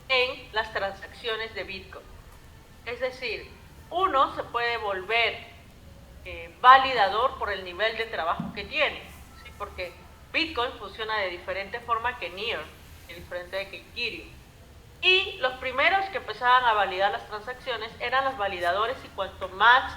Speaker 1: en las transacciones de Bitcoin. Es decir, uno se puede volver validador por el nivel de trabajo que tiene, ¿sí? Porque Bitcoin funciona de diferente forma que NIR, de diferente que Ethereum. Y los primeros que empezaban a validar las transacciones eran los validadores, y cuanto más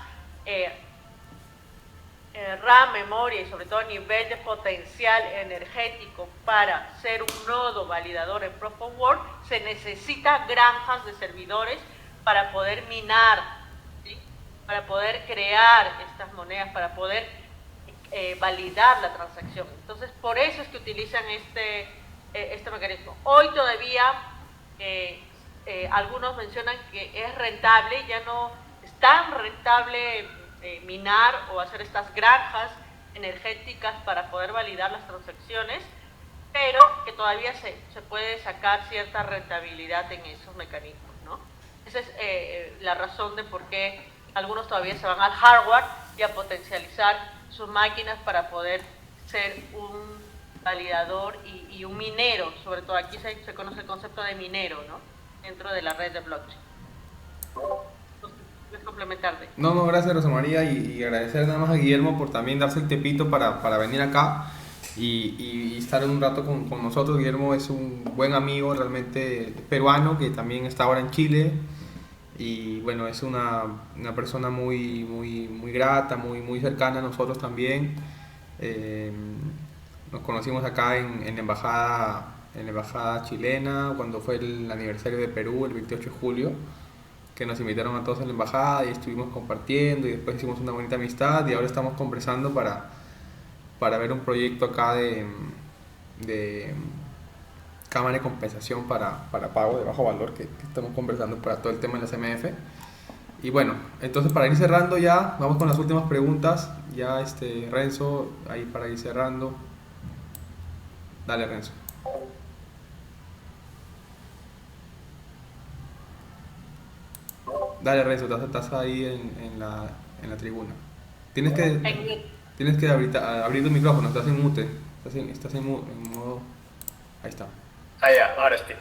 Speaker 1: RAM, memoria y sobre todo nivel de potencial energético para ser un nodo validador en Proof of Work, se necesita granjas de servidores para poder minar, ¿sí? Para poder crear estas monedas, para poder validar la transacción. Entonces, por eso es que utilizan este mecanismo. Hoy todavía algunos mencionan que es rentable, ya no es tan rentable minar o hacer estas granjas energéticas para poder validar las transacciones, pero que todavía se puede sacar cierta rentabilidad en esos mecanismos, ¿no? Esa es la razón de por qué algunos todavía se van al hardware y a potencializar sus máquinas para poder ser un validador y un minero, sobre todo aquí se conoce el concepto de minero, ¿no? Dentro de la red de blockchain. ¿Puedes complementarte?
Speaker 2: No, gracias Rosa María, y agradecer nada más a Guillermo por también darse el tepito para venir acá y estar un rato con nosotros. Guillermo es un buen amigo realmente peruano que también está ahora en Chile, y bueno, es una persona muy grata, muy cercana a nosotros también. Nos conocimos acá en la embajada chilena cuando fue el aniversario de Perú, el 28 de julio, que nos invitaron a todos a la embajada y estuvimos compartiendo, y después hicimos una bonita amistad, y ahora estamos conversando para ver un proyecto acá de cámara de compensación para pago de bajo valor, que estamos conversando para todo el tema de la CMF. Y bueno, entonces para ir cerrando ya, vamos con las últimas preguntas. Ya Renzo, ahí para ir cerrando. Dale, Renzo. Dale, Renzo, estás ahí en la tribuna. Tienes que abrir tu micrófono, estás en mute. Estás en modo... Ahí está.
Speaker 5: Ah, ya, ahora sí.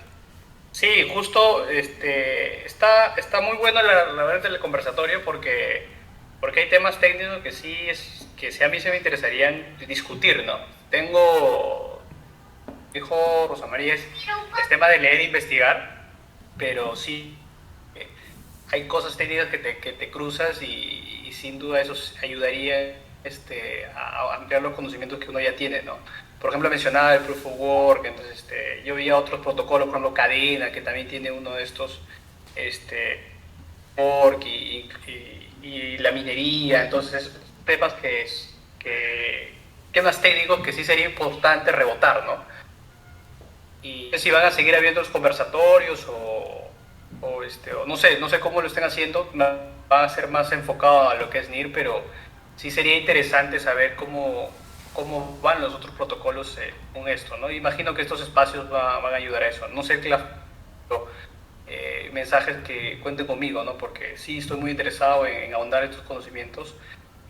Speaker 5: Sí, justo está muy bueno la verdad del conversatorio porque hay temas técnicos que a mí se me interesarían discutir, ¿no? Dijo Rosa María, es tema de leer e investigar, pero sí, hay cosas técnicas que te cruzas y sin duda eso ayudaría a ampliar los conocimientos que uno ya tiene, ¿no? Por ejemplo, mencionaba el Proof of Work, entonces yo veía otros protocolos, por ejemplo, Cadena, que también tiene uno de estos, Work y la minería, entonces temas que más técnicos que sí sería importante rebotar, ¿no? Y si van a seguir habiendo los conversatorios o no sé cómo lo estén haciendo, va a ser más enfocado a lo que es NIR, pero sí sería interesante saber cómo van los otros protocolos con esto, ¿no? Imagino que estos espacios van a ayudar a eso. No sé, mensajes que cuenten conmigo, ¿no? Porque sí estoy muy interesado en ahondar estos conocimientos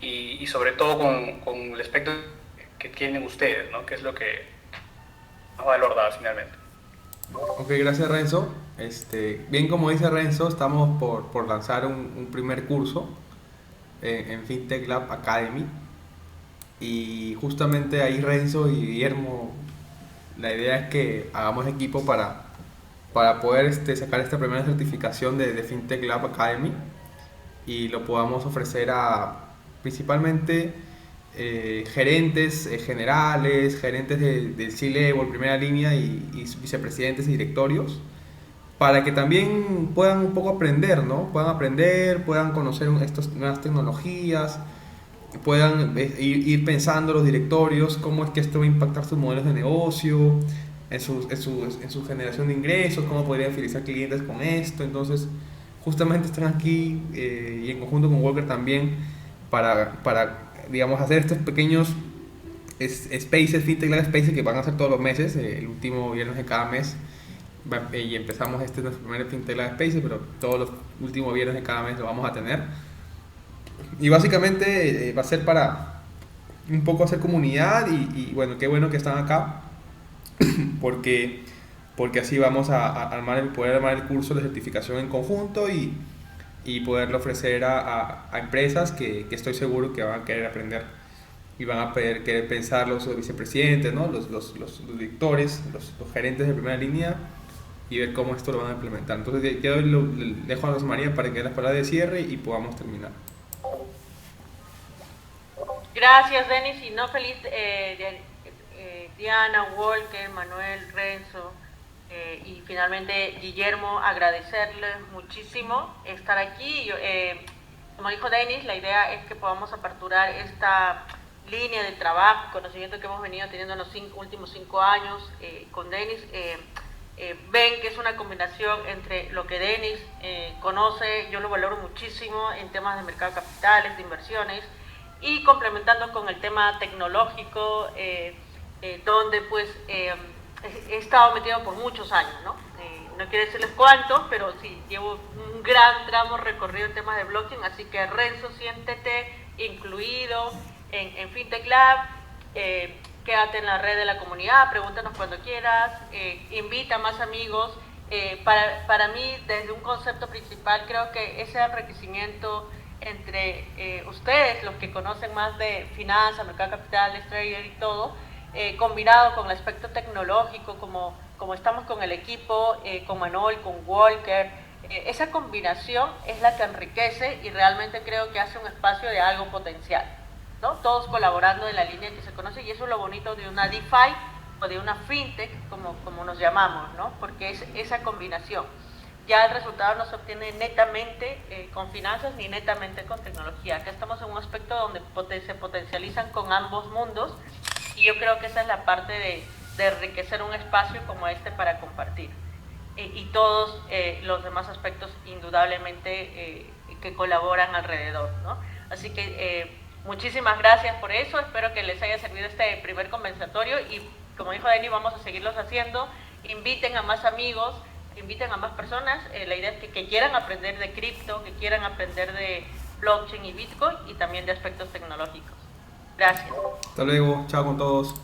Speaker 5: y sobre todo con el aspecto que tienen ustedes, ¿no? Que es lo que más valor da finalmente.
Speaker 2: Ok, gracias Renzo. Bien, como dice Renzo, estamos por lanzar un primer curso en FinTech Lab Academy. Y justamente ahí Renzo y Guillermo, la idea es que hagamos equipo para poder sacar esta primera certificación de FinTech Lab Academy y lo podamos ofrecer a principalmente gerentes generales, gerentes del C-Level, primera línea y vicepresidentes y directorios, para que también puedan un poco aprender, ¿no? Puedan aprender, puedan conocer estas nuevas tecnologías, puedan ir pensando los directorios cómo es que esto va a impactar sus modelos de negocio, en su generación de ingresos, cómo podrían fidelizar clientes con esto. Entonces, justamente están aquí y en conjunto con Walker también para digamos, hacer estos pequeños spaces, FinTech Lab Spaces que van a hacer todos los meses, el último viernes de cada mes. Y empezamos nuestro primer FinTech Lab Spaces, pero todos los últimos viernes de cada mes lo vamos a tener. Y básicamente va a ser para un poco hacer comunidad y bueno, qué bueno que están acá porque así vamos a poder armar el curso de certificación en conjunto y poderlo ofrecer a empresas que estoy seguro que van a querer aprender y van a querer pensar los vicepresidentes, ¿no? los directores, los gerentes de primera línea y ver cómo esto lo van a implementar. Entonces ya le dejo a Rosa María para que dé las palabras de cierre y podamos terminar.
Speaker 1: Gracias, Denis, y no feliz Diana, Walker, Manuel, Renzo y finalmente Guillermo, agradecerles muchísimo estar aquí. Como dijo Denis, la idea es que podamos aperturar esta línea de trabajo, conocimiento que hemos venido teniendo en los últimos 5 años con Denis. Ven que es una combinación entre lo que Denis conoce, yo lo valoro muchísimo en temas de mercado de capitales, de inversiones, y complementando con el tema tecnológico, donde pues he estado metido por muchos años, ¿no? No quiero decirles cuántos, pero sí, llevo un gran tramo recorrido en temas de blockchain, así que Renzo, siéntete incluido en FinTech Lab, quédate en la red de la comunidad, pregúntanos cuando quieras, invita a más amigos. Para mí, desde un concepto principal, creo que ese enriquecimiento entre ustedes, los que conocen más de finanzas, mercado de capitales, trader y todo, combinado con el aspecto tecnológico, como estamos con el equipo, con Manuel, con Walker, esa combinación es la que enriquece y realmente creo que hace un espacio de algo potencial, ¿no? Todos colaborando en la línea que se conoce, y eso es lo bonito de una DeFi o de una FinTech, como nos llamamos, ¿no? Porque es esa combinación. Ya el resultado no se obtiene netamente con finanzas ni netamente con tecnología. Acá estamos en un aspecto donde se potencializan con ambos mundos, y yo creo que esa es la parte de enriquecer un espacio como este para compartir. Y todos los demás aspectos indudablemente que colaboran alrededor, ¿no? Así que muchísimas gracias por eso, espero que les haya servido este primer conversatorio y como dijo Denis, vamos a seguirlos haciendo. Inviten a más amigos, inviten a más personas, la idea es que quieran aprender de cripto, que quieran aprender de blockchain y Bitcoin y también de aspectos tecnológicos. Gracias.
Speaker 2: Hasta luego, chao con todos.